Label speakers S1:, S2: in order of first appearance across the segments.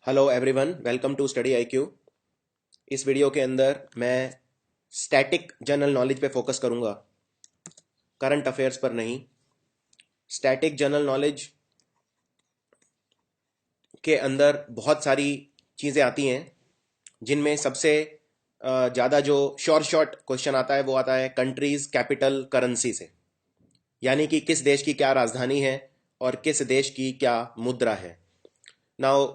S1: Hello everyone, welcome to Study IQ. इस video के अंदर मैं स्टैटिक जनरल नॉलेज पे फोकस करूंगा, करंट अफेयर्स पर नहीं। स्टैटिक जनरल नॉलेज के अंदर बहुत सारी चीज़ें आती हैं, जिनमें सबसे ज़्यादा जो शॉर्ट क्वेश्चन आता है वो आता है कंट्रीज कैपिटल करेंसी से, यानी कि किस देश की क्या राजधानी है और किस देश की क्या मुद्रा है। नाउ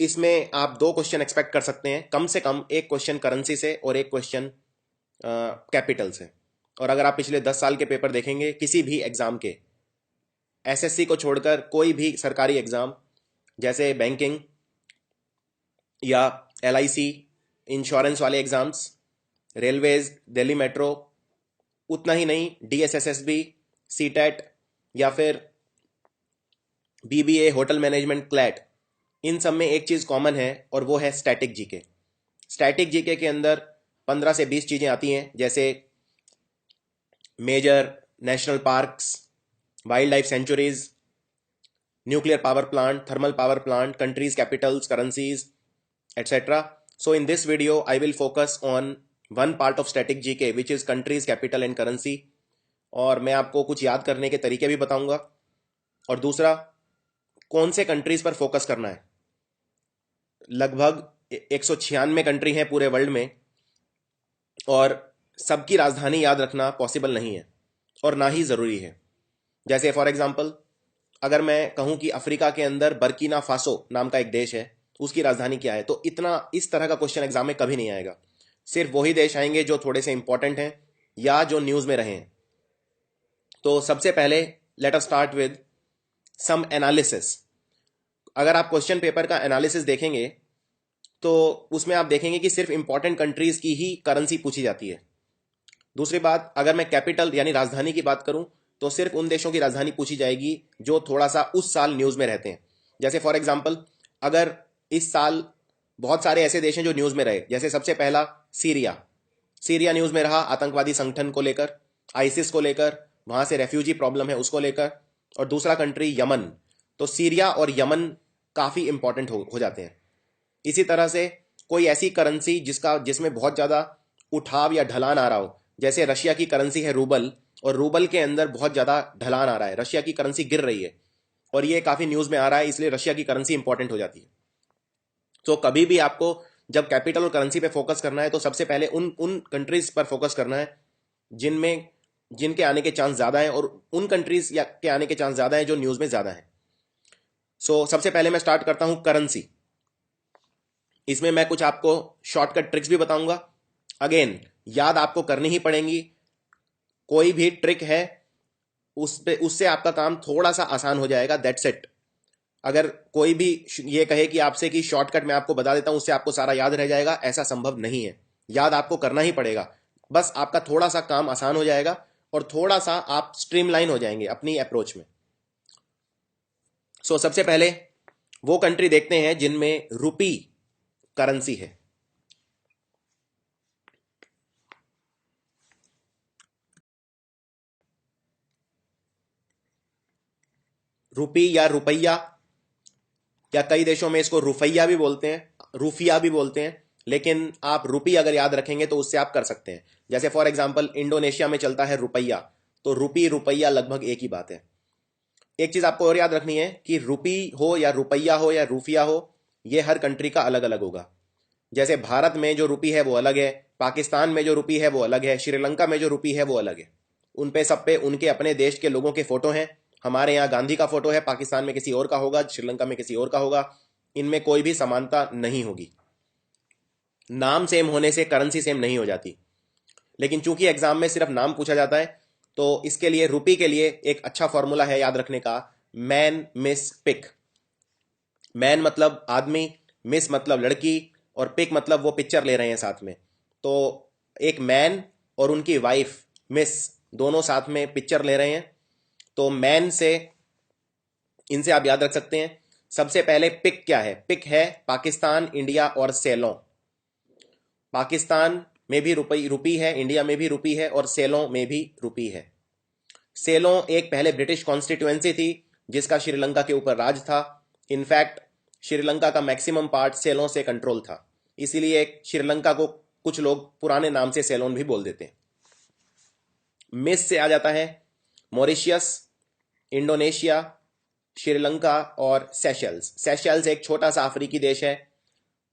S1: इसमें आप दो क्वेश्चन एक्सपेक्ट कर सकते हैं, कम से कम एक क्वेश्चन करेंसी से और एक क्वेश्चन कैपिटल से। और अगर आप पिछले 10 साल के पेपर देखेंगे किसी भी एग्जाम के, एसएससी को छोड़कर कोई भी सरकारी एग्जाम जैसे बैंकिंग या एलआईसी, इंश्योरेंस वाले एग्जाम्स, रेलवेज, दिल्ली मेट्रो, उतना ही नहीं डीएसएसएसबी, सीटेट या फिर बीबीए, होटल मैनेजमेंट, क्लैट, इन सब में एक चीज कॉमन है और वो है स्टैटिक जीके। स्टैटिक जीके के अंदर 15 से 20 चीजें आती हैं, जैसे major national parks, wild life sanctuaries, nuclear power plant, thermal power plant, countries capitals, currencies, etc. So in this video I will focus on one part of static GK which is countries, capital and currency, और मैं आपको कुछ याद करने के तरीके भी बताऊंगा, और दूसरा कौन से कंट्रीज पर फोकस करना है। लगभग 196 कंट्री हैं पूरे वर्ल्ड में, और सबकी राजधानी याद रखना पॉसिबल नहीं है और ना ही ज़रूरी है। जैसे फॉर एग्जांपल अगर मैं कहूं कि अफ्रीका के अंदर बर्किना फासो नाम का एक देश है, उसकी राजधानी क्या है, तो इतना इस तरह का क्वेश्चन एग्जाम में कभी नहीं आएगा। सिर्फ वही देश आएंगे जो थोड़े से इंपॉर्टेंट हैं या जो न्यूज़ में रहे हैं। तो सबसे पहले let us start with some analysis. अगर आप क्वेश्चन पेपर का एनालिसिस देखेंगे तो उसमें आप देखेंगे कि सिर्फ इंपॉर्टेंट कंट्रीज की ही करेंसी पूछी जाती है। दूसरी बात, अगर मैं कैपिटल यानी राजधानी की बात करूं तो सिर्फ उन देशों की राजधानी पूछी जाएगी जो थोड़ा सा उस साल न्यूज़ में रहते हैं। जैसे फॉर एग्जांपल अगर इस साल बहुत सारे ऐसे देश हैं जो न्यूज़ में रहे, जैसे सबसे पहला सीरिया न्यूज़ में रहा, आतंकवादी संगठन को लेकर, आईसिस को लेकर, वहां से रेफ्यूजी प्रॉब्लम है उसको लेकर। और दूसरा कंट्री यमन, तो सीरिया और यमन काफ़ी इंपॉर्टेंट हो जाते हैं। इसी तरह से कोई ऐसी करेंसी जिसमें बहुत ज़्यादा उठाव या ढलान आ रहा हो, जैसे रशिया की करेंसी है रूबल, और रूबल के अंदर बहुत ज़्यादा ढलान आ रहा है, रशिया की करेंसी गिर रही है और ये काफ़ी न्यूज़ में आ रहा है, इसलिए रशिया की करेंसी इंपॉर्टेंट हो जाती है। तो कभी भी आपको जब कैपिटल और करेंसी पे फोकस करना है तो सबसे पहले उन कंट्रीज पर फोकस करना है जिनके आने के चांस ज़्यादा हैं, और उन कंट्रीज के आने के चांस ज़्यादा हैं जो न्यूज़ में ज़्यादा हैं। सो सबसे पहले मैं स्टार्ट करता हूं करेंसी। इसमें मैं कुछ आपको शॉर्टकट ट्रिक्स भी बताऊंगा। अगेन याद आपको करनी ही पड़ेंगी, कोई भी ट्रिक है उससे आपका काम थोड़ा सा आसान हो जाएगा, दैट्स इट। अगर कोई भी ये कहे कि आपसे कि शॉर्टकट मैं आपको बता देता हूं उससे आपको सारा याद रह जाएगा, ऐसा संभव नहीं है। याद आपको करना ही पड़ेगा, बस आपका थोड़ा सा काम आसान हो जाएगा और थोड़ा सा आप स्ट्रीमलाइन हो जाएंगे अपनी अप्रोच में। सबसे पहले वो कंट्री देखते हैं जिनमें रुपी करेंसी है। रुपी या रुपया, या कई देशों में इसको रुपया भी बोलते हैं, रूफिया भी बोलते हैं, लेकिन आप रुपी अगर याद रखेंगे तो उससे आप कर सकते हैं। जैसे फॉर एग्जांपल इंडोनेशिया में चलता है रुपया, तो रुपी रुपया लगभग एक ही बात है। एक चीज आपको और याद रखनी है कि रुपी हो या रुपया हो या रूफिया हो, ये हर कंट्री का अलग अलग होगा। जैसे भारत में जो रुपी है वो अलग है, पाकिस्तान में जो रुपी है वो अलग है, श्रीलंका में जो रुपी है वो अलग है। उन पे सब पे उनके अपने देश के लोगों के फोटो हैं। हमारे यहाँ गांधी का फोटो है, पाकिस्तान में किसी और का होगा, श्रीलंका में किसी और का होगा। इनमें कोई भी समानता नहीं होगी। नाम सेम होने से करेंसी सेम नहीं हो जाती, लेकिन चूंकि एग्जाम में सिर्फ नाम पूछा जाता है तो इसके लिए रुपी के लिए एक अच्छा फॉर्मूला है याद रखने का, मैन मिस पिक। मैन मतलब आदमी, मिस मतलब लड़की, और पिक मतलब वो पिक्चर ले रहे हैं साथ में। तो एक मैन और उनकी वाइफ मिस दोनों साथ में पिक्चर ले रहे हैं, तो मैन से इनसे आप याद रख सकते हैं। सबसे पहले पिक क्या है, पिक है पाकिस्तान, इंडिया और सेलों। पाकिस्तान में भी रुपी है, इंडिया में भी रुपी है और सेलों में भी रुपी है। सेलों एक पहले ब्रिटिश कॉन्स्टिट्यूएंसी थी जिसका श्रीलंका के ऊपर राज था। इनफैक्ट श्रीलंका का मैक्सिमम पार्ट सेलों से कंट्रोल था, इसीलिए श्रीलंका को कुछ लोग पुराने नाम से सेलोन भी बोल देते हैं। मिस से आ जाता है मॉरिशियस, इंडोनेशिया, श्रीलंका और सेशल्स। सेशल्स एक छोटा सा अफ्रीकी देश है,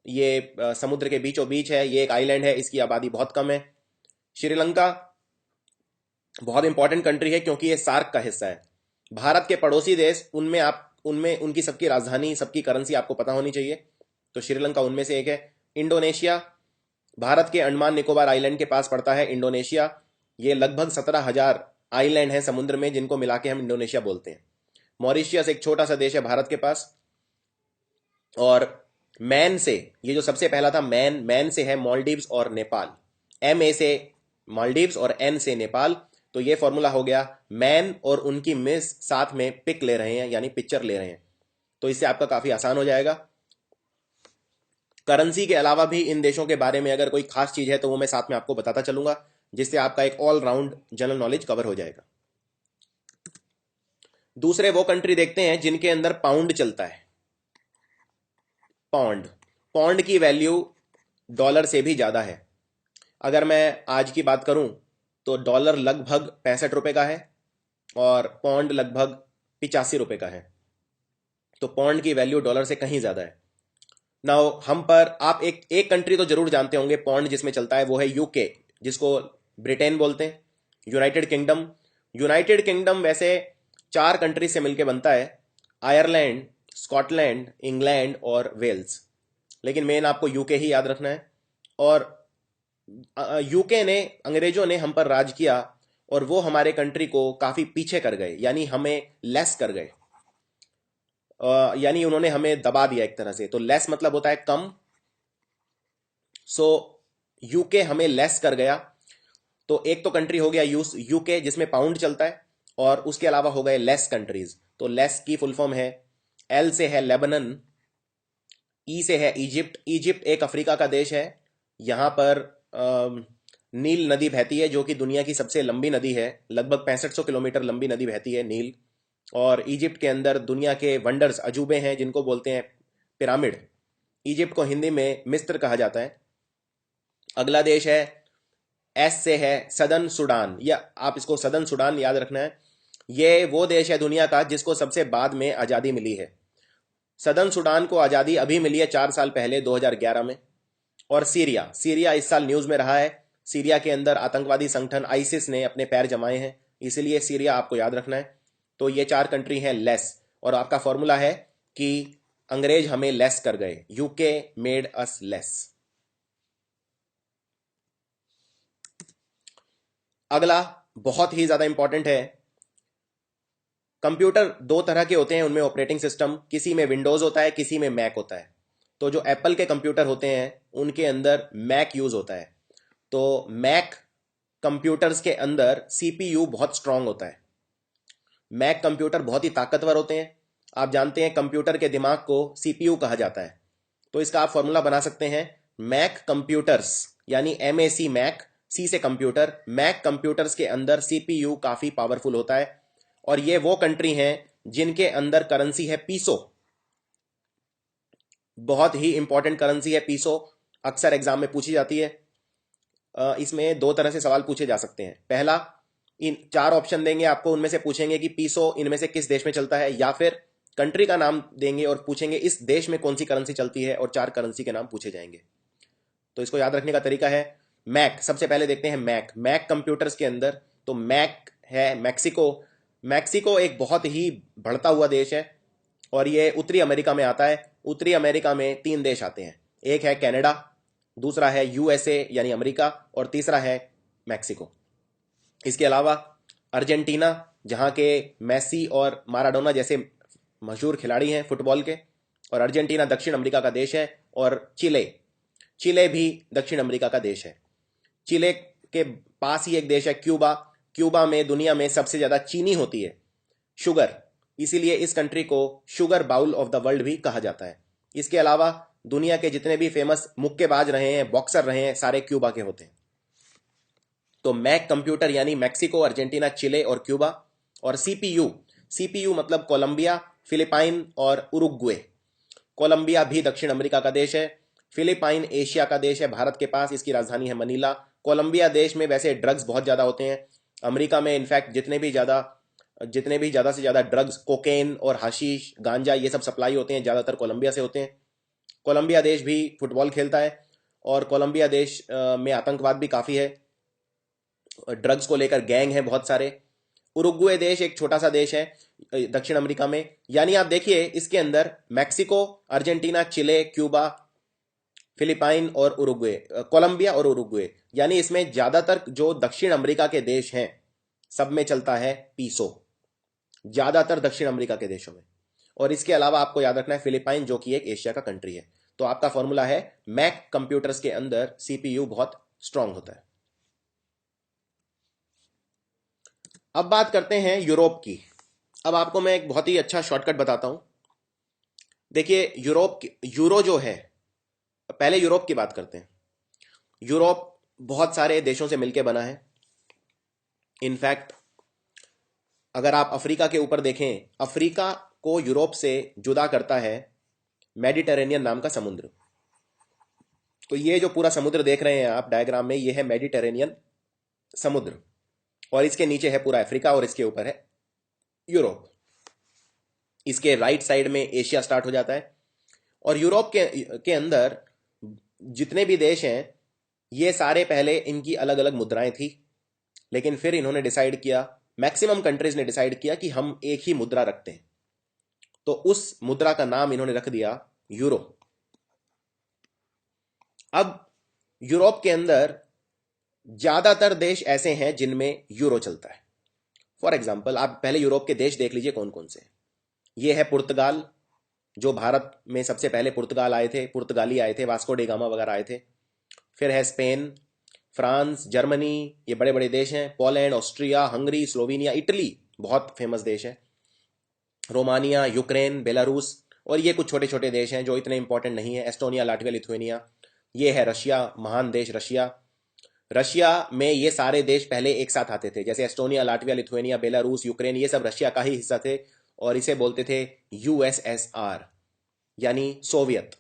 S1: ये समुद्र के बीचों बीच है, ये एक आइलैंड है, इसकी आबादी बहुत कम है। श्रीलंका बहुत इंपॉर्टेंट कंट्री है क्योंकि ये सार्क का हिस्सा है। भारत के पड़ोसी देश, उनमें उनकी सबकी राजधानी, सबकी करेंसी आपको पता होनी चाहिए, तो श्रीलंका उनमें से एक है। इंडोनेशिया, भारत के अंडमान निकोबार आइलैंड के पास पड़ता है इंडोनेशिया। ये लगभग 17,000 आइलैंड हैं समुद्र में, जिनको मिला के हम इंडोनेशिया बोलते हैं। मॉरिशियस एक छोटा सा देश है भारत के पास। और मैन से, ये जो सबसे पहला था मैन से है मालदीव्स और नेपाल। MA से मालदीव्स और N से नेपाल। तो ये फॉर्मूला हो गया, मैन और उनकी मिस साथ में पिक ले रहे हैं, यानी पिक्चर ले रहे हैं, तो इससे आपका काफी आसान हो जाएगा। करेंसी के अलावा भी इन देशों के बारे में अगर कोई खास चीज है तो वो मैं साथ में आपको बताता चलूंगा, जिससे आपका एक all round general knowledge cover हो जाएगा। दूसरे वो कंट्री देखते हैं जिनके अंदर पाउंड चलता है। पाउंड की वैल्यू डॉलर से भी ज्यादा है। अगर मैं आज की बात करूं तो डॉलर लगभग 65 रुपए का है और पाउंड लगभग 85 रुपए का है। तो पाउंड की वैल्यू डॉलर से कहीं ज्यादा है। नाउ हम पर आप एक कंट्री तो जरूर जानते होंगे पाउंड जिसमें चलता है, वो है यूके, जिसको ब्रिटेन बोलते हैं। यूनाइटेड किंगडम वैसे 4 कंट्री से मिलकर बनता है, आयरलैंड, स्कॉटलैंड, इंग्लैंड और वेल्स, लेकिन मेन आपको यूके ही याद रखना है। और यूके ने, अंग्रेजों ने हम पर राज किया और वो हमारे कंट्री को काफी पीछे कर गए, यानी हमें लेस कर गए, यानी उन्होंने हमें दबा दिया एक तरह से। तो लेस मतलब होता है कम, सो यूके हमें लेस कर गया। तो एक तो कंट्री हो गया यूके जिसमें पाउंड चलता है, और उसके अलावा हो गए लेस कंट्रीज। तो लेस की फुल फॉर्म है, एल से है लेबनन, ई से है इजिप्ट। इजिप्ट एक अफ्रीका का देश है, यहां पर नील नदी बहती है, जो कि दुनिया की सबसे लंबी नदी है। लगभग 6500 किलोमीटर लंबी नदी बहती है नील। और इजिप्ट के अंदर दुनिया के वंडर्स, अजूबे हैं, जिनको बोलते हैं पिरामिड। इजिप्ट को हिंदी में मिस्र कहा जाता है। अगला देश है, एस से है सदर्न सुडान, या आप इसको सदर्न सुडान याद रखना है। ये वो देश है दुनिया का जिसको सबसे बाद में आज़ादी मिली है। सदर्न सुडान को आज़ादी अभी मिली है 4 साल पहले, 2011 में। और सीरिया इस साल न्यूज़ में रहा है। सीरिया के अंदर आतंकवादी संगठन आईसिस ने अपने पैर जमाए हैं, इसलिए सीरिया आपको याद रखना है। तो ये 4 कंट्री हैं लेस, और आपका फॉर्मूला है कि अंग्रेज हमें लेस कर गए, यूके मेड अस लेस। अगला बहुत ही ज्यादा इंपॉर्टेंट है। कंप्यूटर 2 तरह के होते हैं, उनमें ऑपरेटिंग सिस्टम, किसी में विंडोज होता है, किसी में मैक होता है। तो जो एप्पल के कंप्यूटर होते हैं उनके अंदर मैक यूज होता है। तो मैक कंप्यूटर्स के अंदर सीपीयू बहुत स्ट्रांग होता है। मैक कंप्यूटर बहुत ही ताकतवर होते हैं। आप जानते हैं कंप्यूटर के दिमाग को सीपीयू कहा जाता है। तो इसका आप फॉर्मूला बना सकते हैं, मैक कंप्यूटर्स, यानी MAC मैक, सी से कंप्यूटर। मैक कंप्यूटर्स के अंदर सीपीयू काफी पावरफुल होता है। और ये वो कंट्री हैं जिनके अंदर करेंसी है पीसो। बहुत ही इंपॉर्टेंट करेंसी है पीसो, अक्सर एग्जाम में पूछी जाती है। इसमें 2 तरह से सवाल पूछे जा सकते हैं। पहला, इन 4 ऑप्शन देंगे आपको, उनमें से पूछेंगे कि पीसो इनमें से किस देश में चलता है, या फिर कंट्री का नाम देंगे और पूछेंगे इस देश में कौन सी करेंसी चलती है, और 4 करेंसी के नाम पूछे जाएंगे। तो इसको याद रखने का तरीका है, मैक। सबसे पहले देखते हैं मैक कंप्यूटर्स के अंदर। तो मैक है मैक्सिको एक बहुत ही बढ़ता हुआ देश है, और ये उत्तरी अमेरिका में आता है। उत्तरी अमेरिका में 3 देश आते हैं, एक है कनाडा, दूसरा है USA यानी अमेरिका, और तीसरा है मैक्सिको। इसके अलावा अर्जेंटीना, जहां के मेसी और माराडोना जैसे मशहूर खिलाड़ी हैं फुटबॉल के, और अर्जेंटीना दक्षिण अमेरिका का देश है। और चिले भी दक्षिण अमेरिका का देश है। चिले के पास ही एक देश है क्यूबा में दुनिया में सबसे ज्यादा चीनी होती है, शुगर, इसीलिए इस कंट्री को sugar bowl of the world भी कहा जाता है। इसके अलावा दुनिया के जितने भी फेमस मुक्केबाज रहे हैं, बॉक्सर रहे हैं, सारे क्यूबा के होते हैं। तो मैक कंप्यूटर यानी मैक्सिको, अर्जेंटीना, चिले और क्यूबा। और सीपीयू मतलब कोलंबिया, फिलिपाइन और उरुग्वे। कोलंबिया भी दक्षिण अमेरिका का देश है। फिलीपाइन एशिया का देश है, भारत के पास, इसकी राजधानी है मनीला। कोलंबिया देश में वैसे ड्रग्स बहुत ज़्यादा होते हैं। अमेरिका में इनफैक्ट जितने भी ज़्यादा से ज़्यादा ड्रग्स, कोकेन और हशीश, गांजा, ये सब सप्लाई होते हैं ज़्यादातर कोलंबिया से होते हैं। कोलंबिया देश भी फुटबॉल खेलता है और कोलंबिया देश में आतंकवाद भी काफ़ी है, ड्रग्स को लेकर गैंग है बहुत सारे। उरुग्वे देश एक छोटा सा देश है दक्षिण अमेरिका में। यानी आप देखिए इसके अंदर मैक्सिको, अर्जेंटीना, चिले, क्यूबा, फिलीपाइन और उरुग्वे, कोलंबिया और उरुग्वे, यानी इसमें ज्यादातर जो दक्षिण अमेरिका के देश हैं सब में चलता है पीसो, ज्यादातर दक्षिण अमेरिका के देशों में। और इसके अलावा आपको याद रखना है फिलीपाइन जो कि एक एशिया का कंट्री है। तो आपका फॉर्मूला है मैक कंप्यूटर्स के अंदर सीपीयू बहुत स्ट्रांग होता है। अब बात करते हैं यूरोप की। अब आपको मैं एक बहुत ही अच्छा शॉर्टकट बताता हूं। देखिए यूरो जो है, पहले यूरोप की बात करते हैं। यूरोप बहुत सारे देशों से मिलकर बना है। इनफैक्ट अगर आप अफ्रीका के ऊपर देखें, अफ्रीका को यूरोप से जुदा करता है मेडिटेरेनियन नाम का समुद्र। तो ये जो पूरा समुद्र देख रहे हैं आप डायग्राम में, ये है मेडिटेरेनियन समुद्र, और इसके नीचे है पूरा अफ्रीका और इसके ऊपर है यूरोप। इसके राइट साइड में एशिया स्टार्ट हो जाता है। और यूरोप के अंदर जितने भी देश हैं ये सारे, पहले इनकी अलग अलग मुद्राएं थी, लेकिन फिर इन्होंने डिसाइड किया, मैक्सिमम कंट्रीज ने डिसाइड किया कि हम एक ही मुद्रा रखते हैं। तो उस मुद्रा का नाम इन्होंने रख दिया यूरो। अब यूरोप के अंदर ज्यादातर देश ऐसे हैं जिनमें यूरो चलता है। फॉर एग्जाम्पल आप पहले यूरोप के देश देख लीजिए कौन कौन से हैं। ये है पुर्तगाल, जो भारत में सबसे पहले पुर्तगाल आए थे, पुर्तगाली आए थे, वास्को डे गामा वगैरह आए थे। फिर है स्पेन, फ्रांस, जर्मनी, ये बड़े बड़े देश हैं। Poland, Austria, Hungary, Slovenia, Italy बहुत फेमस देश है। रोमानिया, यूक्रेन, बेलारूस, और ये कुछ छोटे छोटे देश हैं जो इतने इंपॉर्टेंट नहीं है, एस्टोनिया, लाटविया, लिथुएनिया। ये है रशिया, महान देश रशिया। रशिया में ये सारे देश पहले एक साथ आते थे, जैसे Estonia, Latvia, Lithuania, Belarus, Ukraine, ये सब रशिया का ही हिस्सा थे, और इसे बोलते थे यूएसएसआर यानी सोवियत।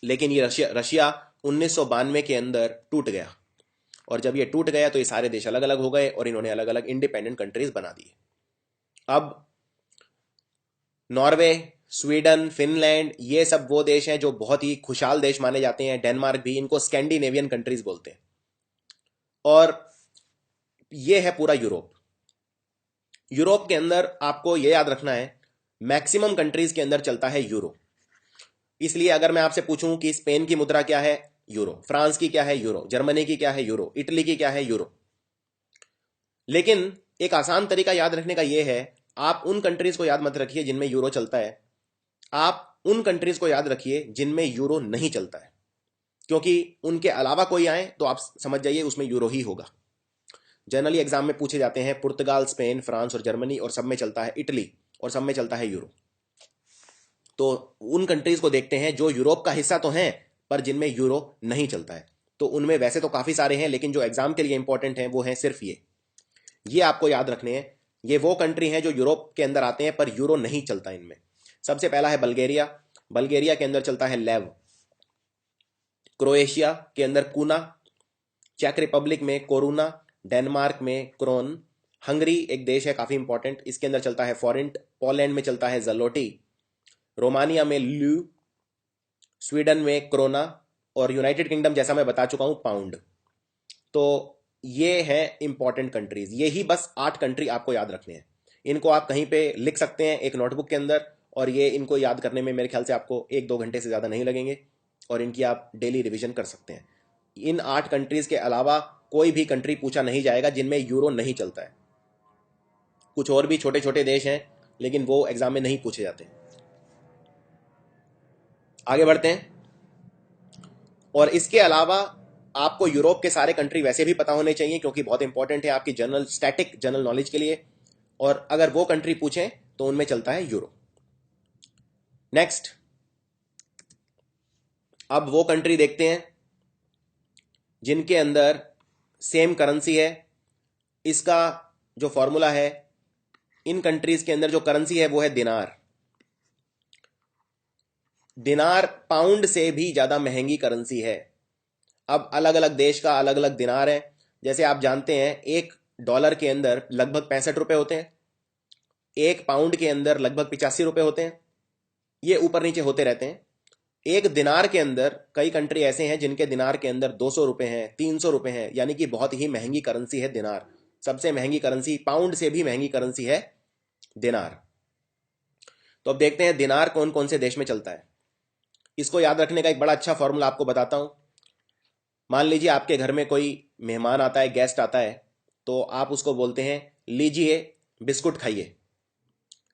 S1: लेकिन ये रशिया 1992 के अंदर टूट गया, और जब ये टूट गया तो ये सारे देश अलग अलग हो गए और इन्होंने अलग अलग इंडिपेंडेंट कंट्रीज बना दिए। अब नॉर्वे, स्वीडन, फिनलैंड, ये सब वो देश हैं जो बहुत ही खुशहाल देश माने जाते हैं। डेनमार्क भी, इनको स्कैंडिनेवियन कंट्रीज बोलते हैं। और ये है पूरा यूरोप। यूरोप के अंदर आपको ये याद रखना है मैक्सिमम कंट्रीज के अंदर चलता है यूरो। इसलिए अगर मैं आपसे पूछूं कि स्पेन की मुद्रा क्या है, यूरो। फ्रांस की क्या है, यूरो। जर्मनी की क्या है, यूरो। इटली की क्या है, यूरो। लेकिन एक आसान तरीका याद रखने का यह है, आप उन कंट्रीज को याद मत रखिए जिनमें यूरो चलता है, आप उन कंट्रीज को याद रखिए जिनमें यूरो नहीं चलता है, क्योंकि उनके अलावा कोई आए तो आप समझ जाइए उसमें यूरो ही होगा। जनरली एग्जाम में पूछे जाते हैं पुर्तगाल, स्पेन, फ्रांस और जर्मनी, और सब में चलता है इटली, और सब में चलता है यूरो। तो उन कंट्रीज को देखते हैं जो यूरोप का हिस्सा तो हैं पर जिनमें यूरो नहीं चलता है। तो उनमें वैसे तो काफी सारे हैं, लेकिन जो एग्जाम के लिए इंपॉर्टेंट हैं वो हैं सिर्फ ये आपको याद रखने हैं। ये वो कंट्री हैं जो यूरोप के अंदर आते हैं पर यूरो नहीं चलता इनमें। सबसे पहला है बल्गेरिया। बल्गेरिया के अंदर चलता है लेव। क्रोएशिया के अंदर कूना। चेक रिपब्लिक में कोरुना। डेनमार्क में क्रोन। हंगरी एक देश है काफी इंपॉर्टेंट, इसके अंदर चलता है फॉरेंट। पोलैंड में चलता है जलोटी। रोमानिया में ल्यू। स्वीडन में क्रोना। और यूनाइटेड किंगडम जैसा मैं बता चुका हूं पाउंड। तो ये है इंपॉर्टेंट कंट्रीज। ये ही बस 8 कंट्री आपको याद रखने हैं। इनको आप कहीं पे लिख सकते हैं एक नोटबुक के अंदर, और ये इनको याद करने में मेरे ख्याल से आपको 1-2 घंटे से ज़्यादा नहीं लगेंगे, और इनकी आप डेली रिवीजन कर सकते हैं। इन 8 कंट्रीज के अलावा कोई भी कंट्री पूछा नहीं जाएगा जिनमें यूरो नहीं चलता है। कुछ और भी छोटे छोटे देश हैं लेकिन वो एग्जाम में नहीं पूछे जाते। आगे बढ़ते हैं। और इसके अलावा आपको यूरोप के सारे कंट्री वैसे भी पता होने चाहिए, क्योंकि बहुत इंपॉर्टेंट है आपकी स्टैटिक जनरल नॉलेज के लिए। और अगर वो कंट्री पूछें तो उनमें चलता है यूरो। नेक्स्ट, अब वो कंट्री देखते हैं जिनके अंदर सेम करेंसी है। इसका जो फॉर्मूला है, इन कंट्रीज के अंदर जो करेंसी है वो है दिनार। दिनार पाउंड से भी ज़्यादा महंगी करेंसी है। अब अलग अलग देश का अलग अलग दिनार है। जैसे आप जानते हैं $1 के अंदर लगभग 65 रुपये होते हैं, 1 पाउंड के अंदर लगभग 85 रुपये होते हैं, ये ऊपर नीचे होते रहते हैं। एक दिनार के अंदर कई कंट्री ऐसे हैं जिनके दिनार के अंदर 200 रुपये हैं, 300 रुपये हैं, यानी कि बहुत ही महंगी करेंसी है दिनार। सबसे महंगी करेंसी, पाउंड से भी महंगी करेंसी है दिनार। तो अब देखते हैं दिनार कौन कौन से देश में चलता है। इसको याद रखने का एक बड़ा अच्छा फॉर्मूला आपको बताता हूं। मान लीजिए आपके घर में कोई मेहमान आता है, गेस्ट आता है, तो आप उसको बोलते हैं लीजिए बिस्कुट खाइए,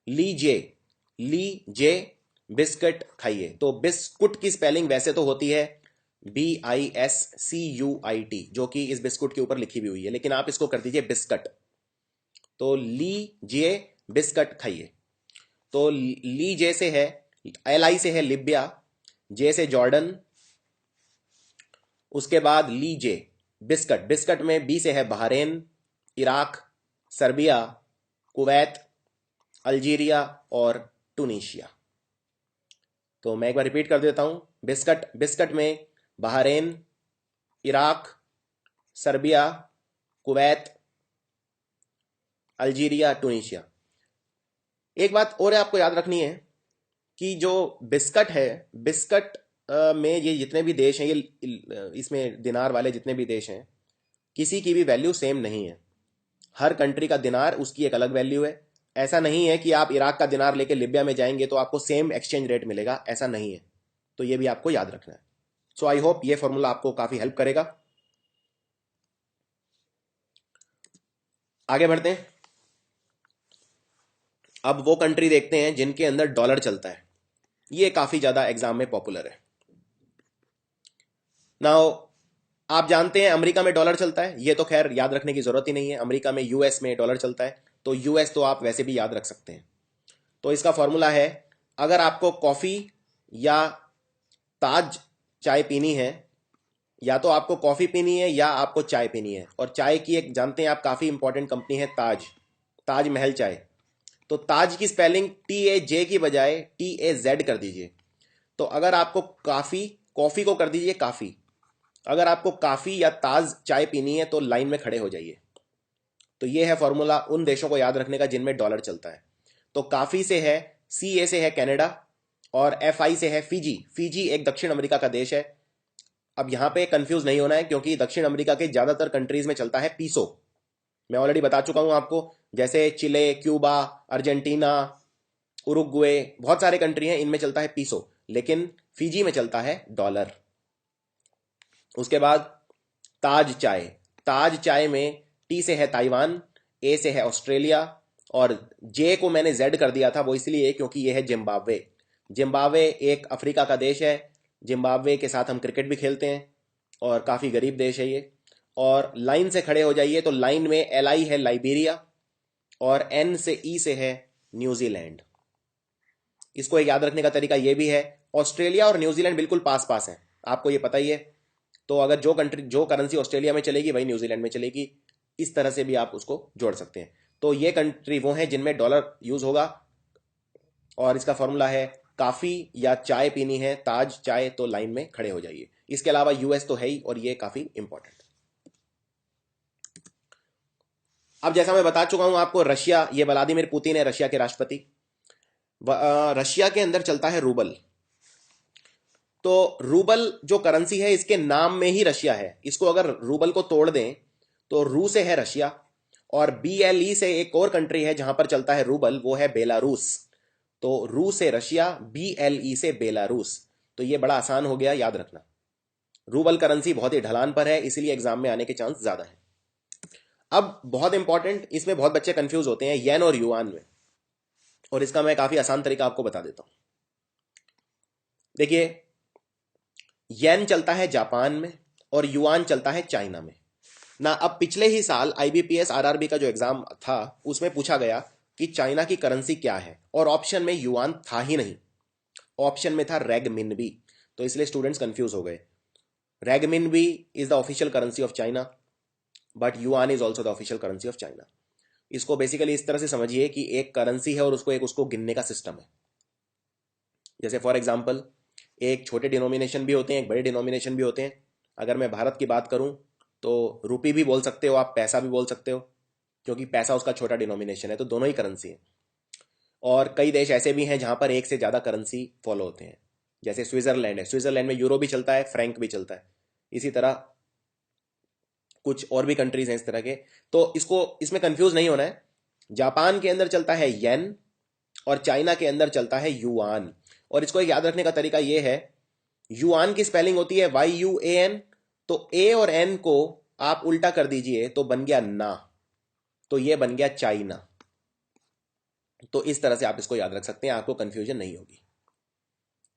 S1: लीजिए, लीजिए बिस्कुट खाइए। तो बिस्कुट की स्पेलिंग वैसे तो होती है BISCUIT, जो कि इस बिस्कुट के ऊपर लिखी भी हुई है, लेकिन आप इसको कर दीजिए बिस्कट। तो लीजिए बिस्कट खाइए। तो लीजे से है, LI से है लिबिया, जे से जॉर्डन, उसके बाद लीजे बिस्कट। बिस्कट में बी से है Bahrain, Iraq, Serbia, Kuwait, Algeria और टूनीशिया। तो मैं एक बार रिपीट कर देता हूं। बिस्कट, बिस्कट में Bahrain, Iraq, Serbia, Kuwait, Algeria, टूनीशिया। एक बात और आपको याद रखनी है कि जो बिस्कट है, बिस्कट में ये जितने भी देश हैं, ये इसमें दिनार वाले जितने भी देश हैं, किसी की भी वैल्यू सेम नहीं है। हर कंट्री का दिनार उसकी एक अलग वैल्यू है। ऐसा नहीं है कि आप इराक का दिनार लेके लिबिया में जाएंगे तो आपको सेम एक्सचेंज रेट मिलेगा, ऐसा नहीं है। तो ये भी आपको याद रखना है। सो आई होप ये फॉर्मूला आपको काफी हेल्प करेगा। आगे बढ़ते हैं। अब वो कंट्री देखते हैं जिनके अंदर डॉलर चलता है। ये काफी ज्यादा एग्जाम में पॉपुलर है। नाउ आप जानते हैं अमेरिका में डॉलर चलता है, ये तो खैर याद रखने की जरूरत ही नहीं है। अमेरिका में, यूएस में डॉलर चलता है, तो यूएस तो आप वैसे भी याद रख सकते हैं। तो इसका फॉर्मूला है, अगर आपको कॉफी या ताज चाय पीनी है, या तो आपको कॉफी पीनी है या आपको चाय पीनी है, और चाय की एक जानते हैं आप काफी इंपॉर्टेंट कंपनी है ताज, ताज महल चाय। तो ताज की स्पेलिंग TAJ की बजाय TAZ कर दीजिए। तो अगर आपको काफी, कॉफी को कर दीजिए काफी। अगर आपको काफी या ताज चाय पीनी है तो लाइन में खड़े हो जाइए। तो ये है फॉर्मूला उन देशों को याद रखने का जिनमें डॉलर चलता है। तो काफी से है, CA से है कनाडा, और FI से है फिजी। फिजी एक दक्षिण अमेरिका का देश है। अब यहां पे कंफ्यूज नहीं होना है, क्योंकि दक्षिण अमेरिका के ज्यादातर कंट्रीज में चलता है पीसो। मैं ऑलरेडी बता चुका हूं आपको, जैसे चिले, क्यूबा, अर्जेंटीना, उरुग्वे, बहुत सारे कंट्री हैं, इनमें चलता है पीसो, लेकिन फिजी में चलता है डॉलर। उसके बाद ताज चाय। ताज चाय में T से है ताइवान, A से है ऑस्ट्रेलिया, और J को मैंने Z कर दिया था, वो इसलिए क्योंकि ये है जिम्बाब्वे। जिम्बाब्वे एक अफ्रीका का देश है। जिम्बाब्वे के साथ हम क्रिकेट भी खेलते हैं, और काफ़ी गरीब देश है ये। और लाइन से खड़े हो जाइए, तो लाइन में LI है लाइबेरिया, और N से E से है न्यूजीलैंड। इसको एक याद रखने का तरीका ये भी है, ऑस्ट्रेलिया और न्यूजीलैंड बिल्कुल पास पास हैं, आपको ये पता ही है। तो अगर जो करेंसी ऑस्ट्रेलिया में चलेगी वही न्यूजीलैंड में चलेगी। इस तरह से भी आप उसको जोड़ सकते हैं। तो ये कंट्री वो है जिनमें डॉलर यूज होगा, और इसका फॉर्मूला है, काफी या चाय पीनी है, ताज चाय, तो लाइन में खड़े हो जाइए। इसके अलावा US तो है ही, और ये काफी इंपॉर्टेंट। अब जैसा मैं बता चुका हूं आपको, रशिया, ये व्लादिमीर पुतिन है रशिया के राष्ट्रपति। रशिया के अंदर चलता है रूबल। तो रूबल जो करेंसी है, इसके नाम में ही रशिया है। इसको अगर रूबल को तोड़ दें तो रू से है रशिया, और BLE से एक और कंट्री है जहां पर चलता है रूबल, वो है बेलारूस। तो रू से रशिया, BLE से बेलारूस। तो ये बड़ा आसान हो गया याद रखना। रूबल करेंसी बहुत ही ढलान पर है, इसीलिए एग्जाम में आने के चांस ज्यादा है। अब बहुत इंपॉर्टेंट, इसमें बहुत बच्चे कंफ्यूज होते हैं येन और युआन में, और इसका मैं काफी आसान तरीका आपको बता देता हूं। देखिए, येन चलता है जापान में, और युआन चलता है चाइना में ना। अब पिछले ही साल IBPS RRB का जो एग्जाम था, उसमें पूछा गया कि चाइना की करेंसी क्या है, और ऑप्शन में युआन था ही नहीं, ऑप्शन में था रेगमिनबी। तो इसलिए स्टूडेंट्स कंफ्यूज हो गए। Renminbi is the official currency of China, but yuan is also the official currency of China. इसको बेसिकली इस तरह से समझिए कि एक करेंसी है और उसको गिनने का सिस्टम है। जैसे फॉर एग्जाम्पल, एक छोटे डिनोमिनेशन भी होते हैं, एक बड़े डिनोमिनेशन भी होते हैं। अगर मैं भारत की बात करूं तो रुपी भी बोल सकते हो आप, पैसा भी बोल सकते हो, क्योंकि पैसा उसका छोटा डिनोमिनेशन है, तो दोनों ही करेंसी है। और कई देश ऐसे भी हैं जहां पर एक से ज़्यादा करेंसी फॉलो होते हैं, जैसे स्विट्ज़रलैंड है। स्विट्ज़रलैंड में यूरो भी चलता है, फ्रैंक भी चलता है। इसी तरह कुछ और भी कंट्रीज हैं इस तरह के, तो इसमें कंफ्यूज नहीं होना है। जापान के अंदर चलता है येन और चाइना के अंदर चलता है युआन। और इसको एक याद रखने का तरीका यह है, युआन की स्पेलिंग होती है YUAN, तो ए और एन को आप उल्टा कर दीजिए तो बन गया ना, तो ये बन गया चाइना। तो इस तरह से आप इसको याद रख सकते हैं, आपको कंफ्यूजन नहीं होगी।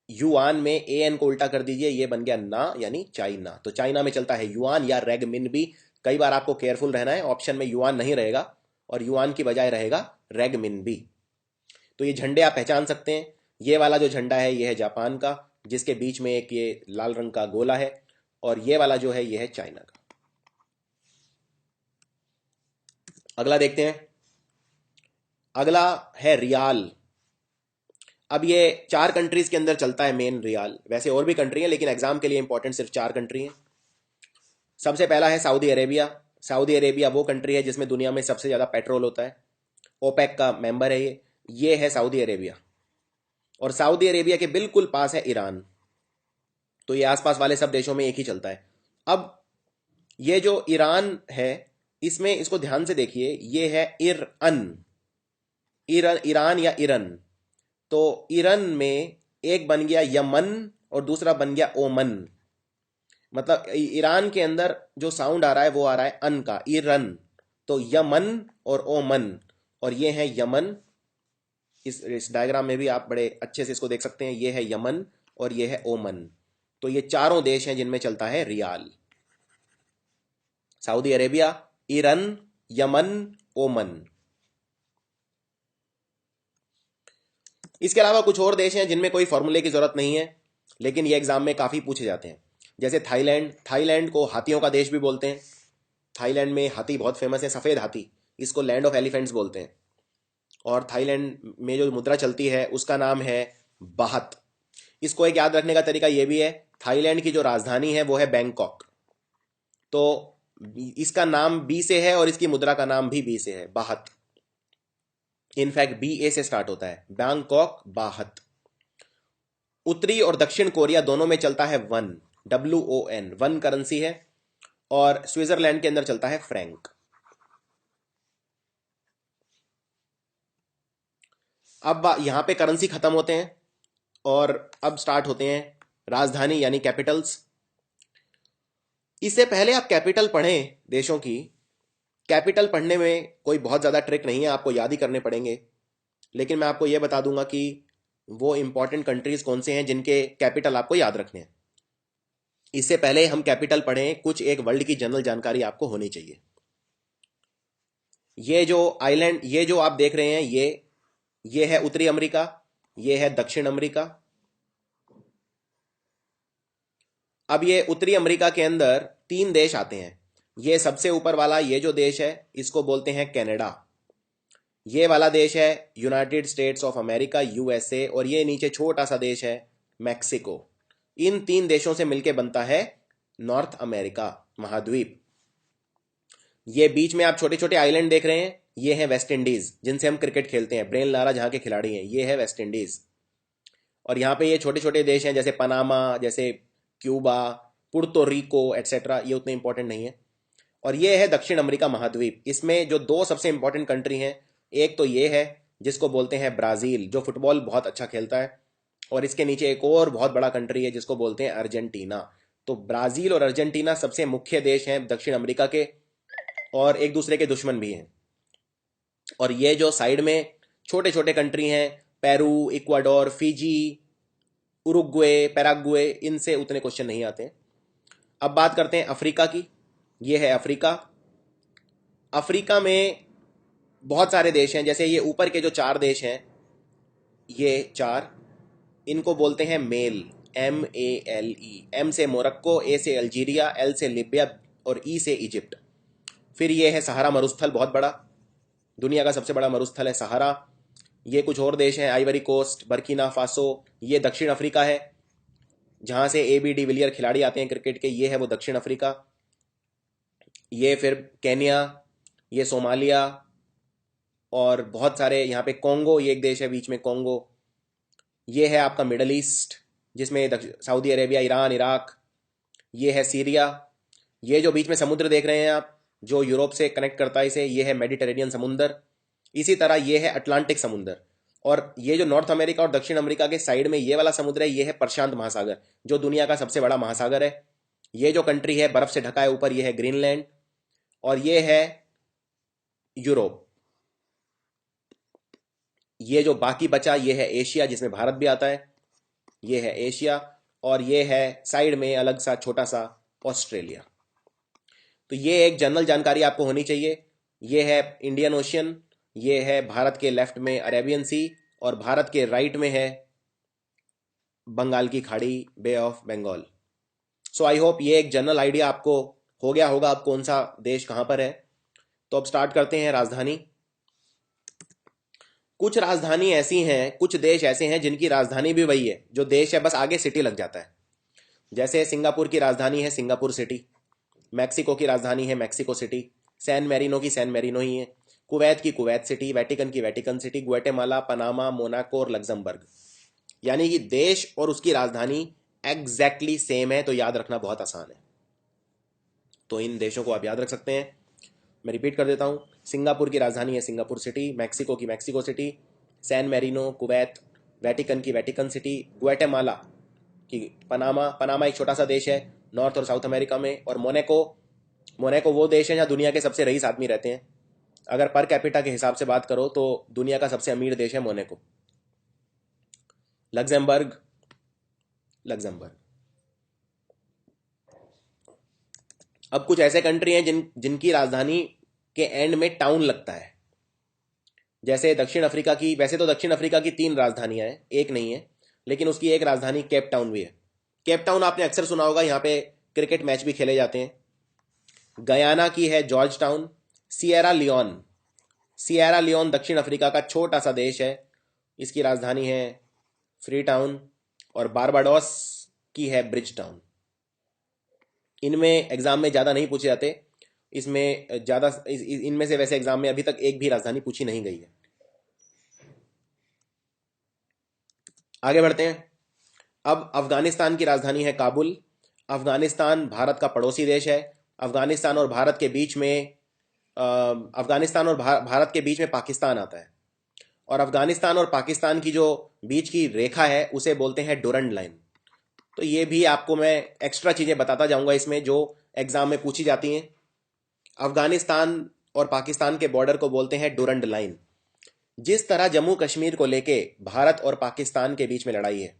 S1: युआन में ए एन को उल्टा कर दीजिए, ये बन गया ना यानी चाइना। तो चाइना में चलता है युआन या रेगमिन भी। कई बार आपको केयरफुल रहना है, ऑप्शन में युआन नहीं रहेगा और युआन की बजाय रहेगा रेगमिन भी। तो ये झंडे आप पहचान सकते हैं। ये वाला जो झंडा है ये है जापान का, जिसके बीच में एक ये लाल रंग का गोला है, और ये वाला जो है ये है चाइना का। अगला देखते हैं। अगला है रियाल। अब ये 4 कंट्रीज के अंदर चलता है मेन रियाल, वैसे और भी कंट्री है लेकिन एग्जाम के लिए इंपॉर्टेंट सिर्फ 4 कंट्री हैं। सबसे पहला है सऊदी अरेबिया। सऊदी अरेबिया वो कंट्री है जिसमें दुनिया में सबसे ज़्यादा पेट्रोल होता है, ओपेक का मेंबर है ये है सऊदी अरेबिया। और सऊदी अरेबिया के बिल्कुल पास है ईरान। तो ये आसपास वाले सब देशों में एक ही चलता है। अब ये जो ईरान है, इसमें इसको ध्यान से देखिए, ये है ईरान, ईरान या ईरान। तो ईरान में एक बन गया यमन और दूसरा बन गया ओमन। मतलब ईरान के अंदर जो साउंड आ रहा है वो आ रहा है अन का, ईरान। तो यमन और ओमन, और ये है यमन। इस डायग्राम में भी आप बड़े अच्छे से इसको देख सकते हैं, ये है यमन और ये है ओमन। तो ये चारों देश हैं जिनमें चलता है riyal. Saudi Arabia, Iran, Yemen, Oman. इसके अलावा कुछ और देश हैं जिनमें कोई फॉर्मूले की जरूरत नहीं है, लेकिन ये एग्जाम में काफी पूछे जाते हैं। जैसे थाईलैंड। थाईलैंड को हाथियों का देश भी बोलते हैं। थाईलैंड में हाथी बहुत फेमस है, सफेद हाथी, इसको लैंड ऑफ एलिफेंट्स बोलते हैं। और थाईलैंड में जो मुद्रा चलती है उसका नाम है बाहत। इसको एक याद रखने का तरीका यह भी है, थाईलैंड की जो राजधानी है वो है बैंकॉक। तो इसका नाम बी से है और इसकी मुद्रा का नाम भी बी से है, बाहत। इनफैक्ट BA से स्टार्ट होता है, बैंकॉक, बाहत। उत्तरी और दक्षिण कोरिया दोनों में चलता है वन, WON, वन करेंसी है। और स्विट्जरलैंड के अंदर चलता है फ्रैंक। अब यहां पे करेंसी खत्म होते हैं और अब स्टार्ट होते हैं राजधानी यानी कैपिटल्स। इससे पहले आप कैपिटल पढ़ें देशों की। कैपिटल पढ़ने में कोई बहुत ज़्यादा ट्रिक नहीं है, आपको याद ही करने पड़ेंगे। लेकिन मैं आपको यह बता दूंगा कि वो इंपॉर्टेंट कंट्रीज कौन से हैं जिनके कैपिटल आपको याद रखने हैं। इससे पहले हम कैपिटल पढ़ें, कुछ एक वर्ल्ड की जनरल जानकारी आपको होनी चाहिए। ये जो आइलैंड, ये जो आप देख रहे हैं, ये है उत्तरी अमेरिका, ये है दक्षिण अमेरिका। अब ये उत्तरी अमेरिका के अंदर 3 देश आते हैं। ये सबसे ऊपर वाला ये जो देश है इसको बोलते हैं कनाडा। ये वाला देश है United states of America, USA। और ये नीचे छोटा सा देश है मैक्सिको। इन 3 देशों से मिलकर बनता है नॉर्थ अमेरिका महाद्वीप। ये बीच में आप छोटे छोटे आइलैंड देख रहे हैं, ये है वेस्ट इंडीज, जिनसे हम क्रिकेट खेलते हैं, ब्रेन लारा जहां के खिलाड़ी हैं, ये है वेस्ट इंडीज। और यहाँ पे ये छोटे छोटे देश हैं जैसे पनामा, जैसे क्यूबा, पुर्तो रिको एटसेट्रा, ये उतने इंपॉर्टेंट नहीं है। और ये है दक्षिण अमेरिका महाद्वीप। इसमें जो 2 सबसे इंपॉर्टेंट कंट्री हैं, एक तो ये है जिसको बोलते हैं ब्राजील, जो फुटबॉल बहुत अच्छा खेलता है। और इसके नीचे एक और बहुत बड़ा कंट्री है जिसको बोलते हैं अर्जेंटीना। तो ब्राजील और अर्जेंटीना सबसे मुख्य देश हैं दक्षिण अमेरिका के, और एक दूसरे के दुश्मन भी हैं। और ये जो साइड में छोटे छोटे कंट्री हैं, Peru, Ecuador, Fiji, Uruguay, Paraguay, इनसे उतने क्वेश्चन नहीं आते हैं। अब बात करते हैं अफ्रीका की। ये है अफ्रीका। अफ्रीका में बहुत सारे देश हैं, जैसे ये ऊपर के जो 4 देश हैं, ये 4, इनको बोलते हैं मेल, MALE। M से मोरक्को, A से अल्जीरिया, L से लीबिया और E से इजिप्ट। फिर ये है सहारा मरुस्थल, बहुत बड़ा, दुनिया का सबसे बड़ा मरुस्थल है सहारा। ये कुछ और देश हैं, आइवरी कोस्ट, बर्किना फासो, ये दक्षिण अफ्रीका है। जहां से AB डिविलियर खिलाड़ी आते हैं क्रिकेट के, ये है वो दक्षिण अफ्रीका, ये फिर केन्या, ये सोमालिया, और बहुत सारे यहाँ पे कोंगो, ये एक देश है बीच में कोंगो, ये है आपका मिडल ईस्ट जिसमें सऊदी अरेबिया, ईरान, इराक, ये है सीरिया, ये जो बीच में समुद्र देख रहे हैं आप जो यूरोप से कनेक्ट करता है इसे, ये है मेडिटेरेनियन समुंदर। इसी तरह ये है अटलांटिक समुंदर, और ये जो नॉर्थ अमेरिका और दक्षिण अमेरिका के साइड में ये वाला समुद्र है, ये है प्रशांत महासागर जो दुनिया का सबसे बड़ा महासागर है। ये जो कंट्री है बर्फ से ढका है ऊपर, ये है ग्रीनलैंड, और ये है यूरोप। ये जो बाकी बचा ये है एशिया जिसमें भारत भी आता है, ये है एशिया, और ये है साइड में अलग सा छोटा सा ऑस्ट्रेलिया। तो ये एक जनरल जानकारी आपको होनी चाहिए। ये है इंडियन ओशियन, ये है भारत के लेफ्ट में अरेबियन सी, और भारत के राइट में है बंगाल की खाड़ी, bay of Bengal. So I hope ये एक जनरल आइडिया आपको हो गया होगा अब कौन सा देश कहां पर है। तो अब स्टार्ट करते हैं राजधानी। कुछ राजधानी ऐसी हैं, कुछ देश ऐसे हैं जिनकी राजधानी भी वही है, जो देश है बस आगे सिटी लग जाता है। जैसे सिंगापुर की राजधानी है सिंगापुर सिटी, मैक्सिको की राजधानी है मैक्सिको सिटी, सैन मैरिनो की सैन मैरिनो ही है, कुवैत की कुवैत सिटी, वेटिकन की Vatican City, Guatemala, Panama, Monaco और लग्जमबर्ग। यानी कि देश और उसकी राजधानी एग्जैक्टली सेम है, तो याद रखना बहुत आसान है। तो इन देशों को आप याद रख सकते हैं। मैं रिपीट कर देता हूँ, सिंगापुर की राजधानी है सिंगापुर सिटी, मैक्सिको की Mexico City, San Marino Kuwait, Vatican की वेटिकन सिटी, ग्वाटेमाला की पनामा, पनामा एक छोटा सा देश है नॉर्थ और साउथ अमेरिका में, और मोनाको, मोनाको वो देश है जहाँ दुनिया के सबसे रईस आदमी रहते हैं। अगर पर कैपिटा के हिसाब से बात करो तो दुनिया का सबसे अमीर देश है मोनाको। Luxembourg, Luxembourg. अब कुछ ऐसे कंट्री हैं जिनकी राजधानी के एंड में टाउन लगता है। जैसे दक्षिण अफ्रीका की, वैसे तो दक्षिण अफ्रीका की 3 राजधानियां हैं, एक नहीं है, लेकिन उसकी एक राजधानी केप टाउन भी है। केप टाउन आपने अक्सर सुना होगा, यहाँ पे क्रिकेट मैच भी खेले जाते हैं। गयाना की है George Town. Sierra Leone, Sierra Leone दक्षिण अफ्रीका का छोटा सा देश है, इसकी राजधानी है फ्री टाउन। और बारबाडोस की है ब्रिज टाउन। इनमें एग्जाम में ज़्यादा नहीं पूछे जाते, इसमें ज़्यादा इनमें से वैसे एग्जाम में अभी तक एक भी राजधानी पूछी नहीं गई है। आगे बढ़ते हैं। अब अफगानिस्तान की राजधानी है काबुल। अफगानिस्तान भारत का पड़ोसी देश है। अफगानिस्तान और भारत के बीच में अफगानिस्तान और भारत के बीच में पाकिस्तान आता है, और अफगानिस्तान और पाकिस्तान की जो बीच की रेखा है उसे बोलते हैं डुरंड लाइन। तो ये भी आपको मैं एक्स्ट्रा चीज़ें बताता जाऊंगा इसमें जो एग्जाम में पूछी जाती हैं। अफगानिस्तान और पाकिस्तान के बॉर्डर को बोलते हैं डुरंड लाइन। जिस तरह जम्मू कश्मीर को लेके भारत और पाकिस्तान के बीच में लड़ाई है,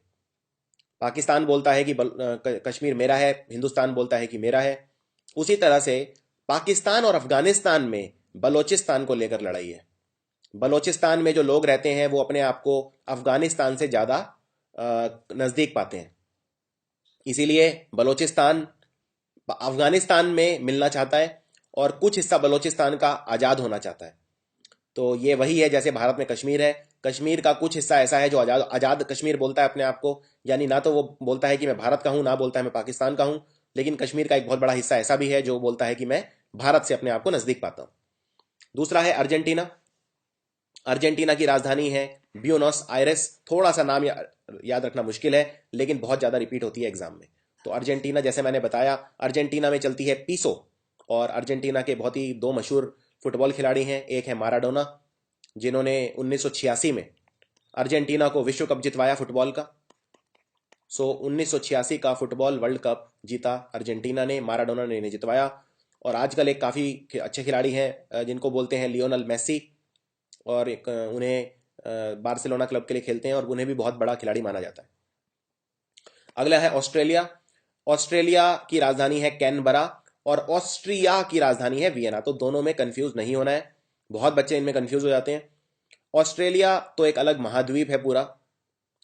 S1: पाकिस्तान बोलता है कि कश्मीर मेरा है, हिंदुस्तान बोलता है कि मेरा है, उसी तरह से पाकिस्तान और अफगानिस्तान में बलोचिस्तान को लेकर लड़ाई है। बलोचिस्तान में जो लोग रहते हैं वो अपने आप को अफगानिस्तान से ज़्यादा नज़दीक पाते हैं, इसीलिए बलोचिस्तान अफगानिस्तान में मिलना चाहता है और कुछ हिस्सा बलोचिस्तान का आज़ाद होना चाहता है। तो ये वही है जैसे भारत में कश्मीर है, कश्मीर का कुछ हिस्सा ऐसा है जो आज़ाद आज़ाद कश्मीर बोलता है अपने आप को, यानी ना तो वो बोलता है कि मैं भारत का हूँ, ना बोलता है मैं पाकिस्तान का हूँ, लेकिन कश्मीर का एक बहुत बड़ा हिस्सा ऐसा भी है जो बोलता है कि मैं भारत से अपने आप को नज़दीक पाता हूँ। दूसरा है अर्जेंटीना। अर्जेंटीना की राजधानी है ब्यूनोस आयरेस। थोड़ा सा नाम याद रखना मुश्किल है, लेकिन बहुत ज़्यादा रिपीट होती है एग्जाम में। तो अर्जेंटीना, जैसे मैंने बताया, अर्जेंटीना में चलती है पीसो, और अर्जेंटीना के बहुत ही 2 मशहूर फुटबॉल खिलाड़ी हैं। एक है माराडोना, जिन्होंने 1986 में अर्जेंटीना को विश्व कप जितवाया फुटबॉल का। 1986 का फुटबॉल वर्ल्ड कप जीता अर्जेंटीना ने, माराडोना ने जितवाया। और आजकल एक काफ़ी अच्छे खिलाड़ी हैं जिनको बोलते हैं लियोनल मेसी, और एक उन्हें बार्सिलोना क्लब के लिए खेलते हैं और उन्हें भी बहुत बड़ा खिलाड़ी माना जाता है। अगला है ऑस्ट्रेलिया। ऑस्ट्रेलिया की राजधानी है कैनबरा, और ऑस्ट्रिया की राजधानी है वियना। तो दोनों में कंफ्यूज नहीं होना है, बहुत बच्चे इनमें कंफ्यूज हो जाते हैं। ऑस्ट्रेलिया तो एक अलग महाद्वीप है पूरा,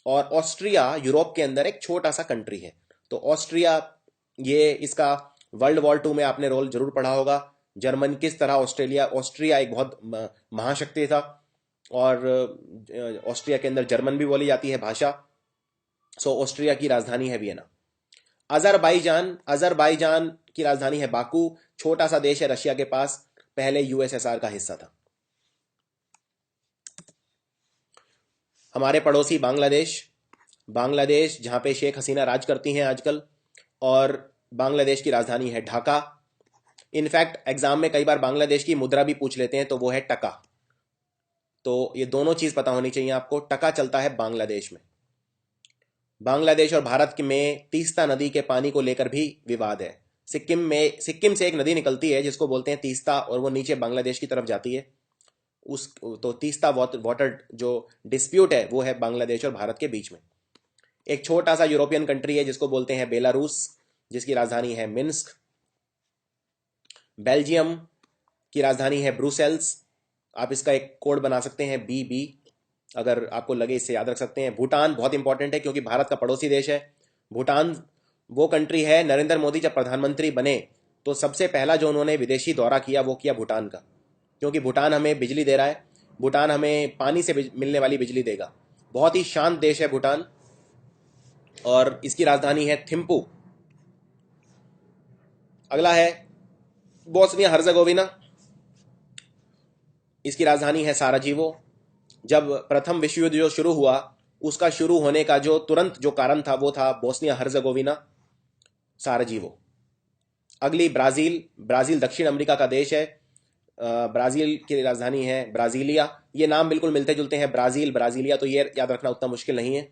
S1: और ऑस्ट्रिया यूरोप के अंदर एक छोटा सा कंट्री है। तो ऑस्ट्रिया, ये इसका वर्ल्ड वॉर 2 में आपने रोल जरूर पढ़ा होगा, जर्मन किस तरह ऑस्ट्रिया एक बहुत महाशक्ति था, और ऑस्ट्रिया के अंदर जर्मन भी बोली जाती है भाषा। ऑस्ट्रिया की राजधानी है वियना। अजरबैजान, अजरबैजान की राजधानी है बाकू। छोटा सा देश है रशिया के पास, पहले यूएसएसआर का हिस्सा था। हमारे पड़ोसी बांग्लादेश, बांग्लादेश जहां पे शेख हसीना राज करती हैं आजकल, और बांग्लादेश की राजधानी है ढाका। इनफैक्ट एग्जाम में कई बार बांग्लादेश की मुद्रा भी पूछ लेते हैं, तो वो है टका। तो ये दोनों चीज पता होनी चाहिए आपको। टका चलता है बांग्लादेश में। बांग्लादेश और भारत में तीस्ता नदी के पानी को लेकर भी विवाद है। सिक्किम से एक नदी निकलती है जिसको बोलते हैं तीस्ता, और वो नीचे बांग्लादेश की तरफ जाती है। उस तो तीस्ता वाटर जो डिस्प्यूट है वो है बांग्लादेश और भारत के बीच में। एक छोटा सा यूरोपियन कंट्री है जिसको बोलते हैं बेलारूस, जिसकी राजधानी है मिन्स्क। बेल्जियम की राजधानी है ब्रुसेल्स। आप इसका एक कोड बना सकते हैं BB, अगर आपको लगे इससे याद रख सकते हैं। भूटान बहुत इंपॉर्टेंट है क्योंकि भारत का पड़ोसी देश है। भूटान वो कंट्री है, नरेंद्र मोदी जब प्रधानमंत्री बने तो सबसे पहला जो उन्होंने विदेशी दौरा किया वो किया भूटान का, क्योंकि भूटान हमें बिजली दे रहा है। भूटान हमें पानी से मिलने वाली बिजली देगा। बहुत ही शांत देश है भूटान, और इसकी राजधानी है थिम्पू। अगला है बोस्निया हर्जेगोविना, इसकी राजधानी है साराजीवो। जब प्रथम विश्व युद्ध जो शुरू हुआ, उसका शुरू होने का जो तुरंत जो कारण था वो था बोस्निया हर्जेगोविना, साराजीवो। अगली ब्राजील, ब्राजील दक्षिण अमेरिका का देश है। ब्राजील की राजधानी है ब्राजीलिया। ये नाम बिल्कुल मिलते जुलते हैं, ब्राजील ब्राजीलिया, तो ये याद रखना उतना मुश्किल नहीं है।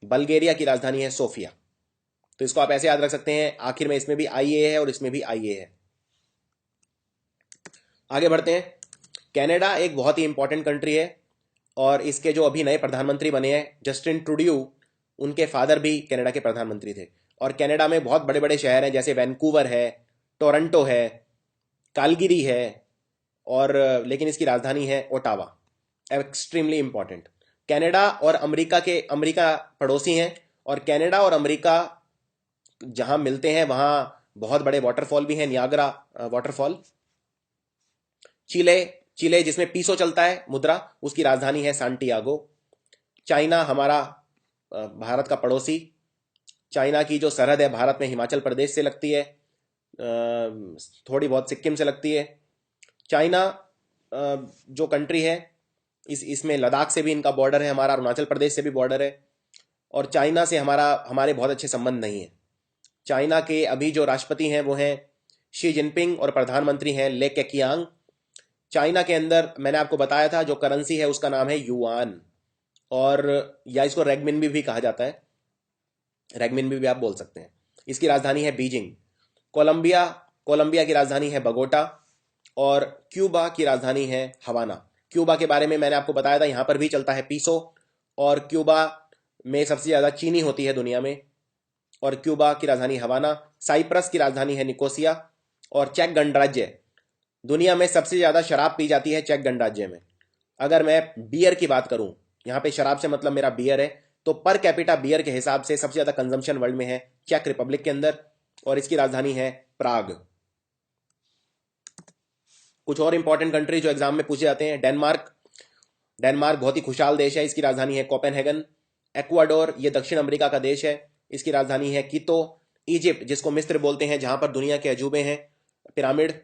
S1: बल्गेरिया की राजधानी है सोफिया। तो इसको आप ऐसे याद रख सकते हैं, आखिर में इसमें भी IA है और इसमें भी IA है। आगे बढ़ते हैं। कनाडा एक बहुत ही इंपॉर्टेंट कंट्री है, और इसके जो अभी नए प्रधानमंत्री बने हैं जस्टिन ट्रूडियो, उनके फादर भी कनाडा के प्रधानमंत्री थे। और कनाडा में बहुत बड़े बड़े शहर हैं, जैसे वैंकूवर है, टोरंटो है, कालगिरी है, और लेकिन इसकी राजधानी है ओटावा। Extremely important. कनाडा और अमेरिका पड़ोसी हैं, और कनाडा और अमेरिका जहां मिलते हैं वहां बहुत बड़े वाटरफॉल भी हैं, नियाग्रा वाटरफॉल। चिले, चिले जिसमें पीसो चलता है मुद्रा, उसकी राजधानी है सांटियागो। चाइना हमारा भारत का पड़ोसी। चाइना की जो सरहद है भारत में हिमाचल प्रदेश से लगती है, थोड़ी बहुत सिक्किम से लगती है। चाइना जो कंट्री है, इसमें लद्दाख से भी इनका बॉर्डर है, हमारा अरुणाचल प्रदेश से भी बॉर्डर है। और चाइना से हमारे बहुत अच्छे संबंध नहीं है। चाइना के अभी जो राष्ट्रपति हैं वो हैं शी जिनपिंग, और प्रधानमंत्री हैं ले केकियांग। चाइना के अंदर मैंने आपको बताया था जो करेंसी है उसका नाम है युआन, और या इसको रेगमिनबी भी कहा जाता है, रेगमिनबी भी आप बोल सकते हैं। इसकी राजधानी है बीजिंग। कोलंबिया, कोलंबिया की राजधानी है बगोटा, और क्यूबा की राजधानी है हवाना। क्यूबा के बारे में मैंने आपको बताया था, यहां पर भी चलता है पीसो, और क्यूबा में सबसे ज्यादा चीनी होती है दुनिया में, और क्यूबा की राजधानी हवाना। साइप्रस की राजधानी है निकोसिया, और चेक गणराज्य, दुनिया में सबसे ज्यादा शराब पी जाती है चेक गणराज्य में। अगर मैं बियर की बात करूं, यहां पे शराब से मतलब मेरा बियर है, तो पर कैपिटा बियर के हिसाब से सबसे ज्यादा कंजम्पशन वर्ल्ड में है चेक रिपब्लिक के अंदर, और इसकी राजधानी है प्राग। कुछ और इंपॉर्टेंट कंट्री जो एग्जाम में पूछे जाते हैं, डेनमार्क, डेनमार्क बहुत ही खुशहाल देश है, इसकी राजधानी है कोपेनहेगन। एक्वाडोर, ये दक्षिण अमेरिका का देश है, इसकी राजधानी है कीतो। इजिप्ट, जिसको मिस्र बोलते हैं, जहां पर दुनिया के अजूबे हैं, पिरामिड,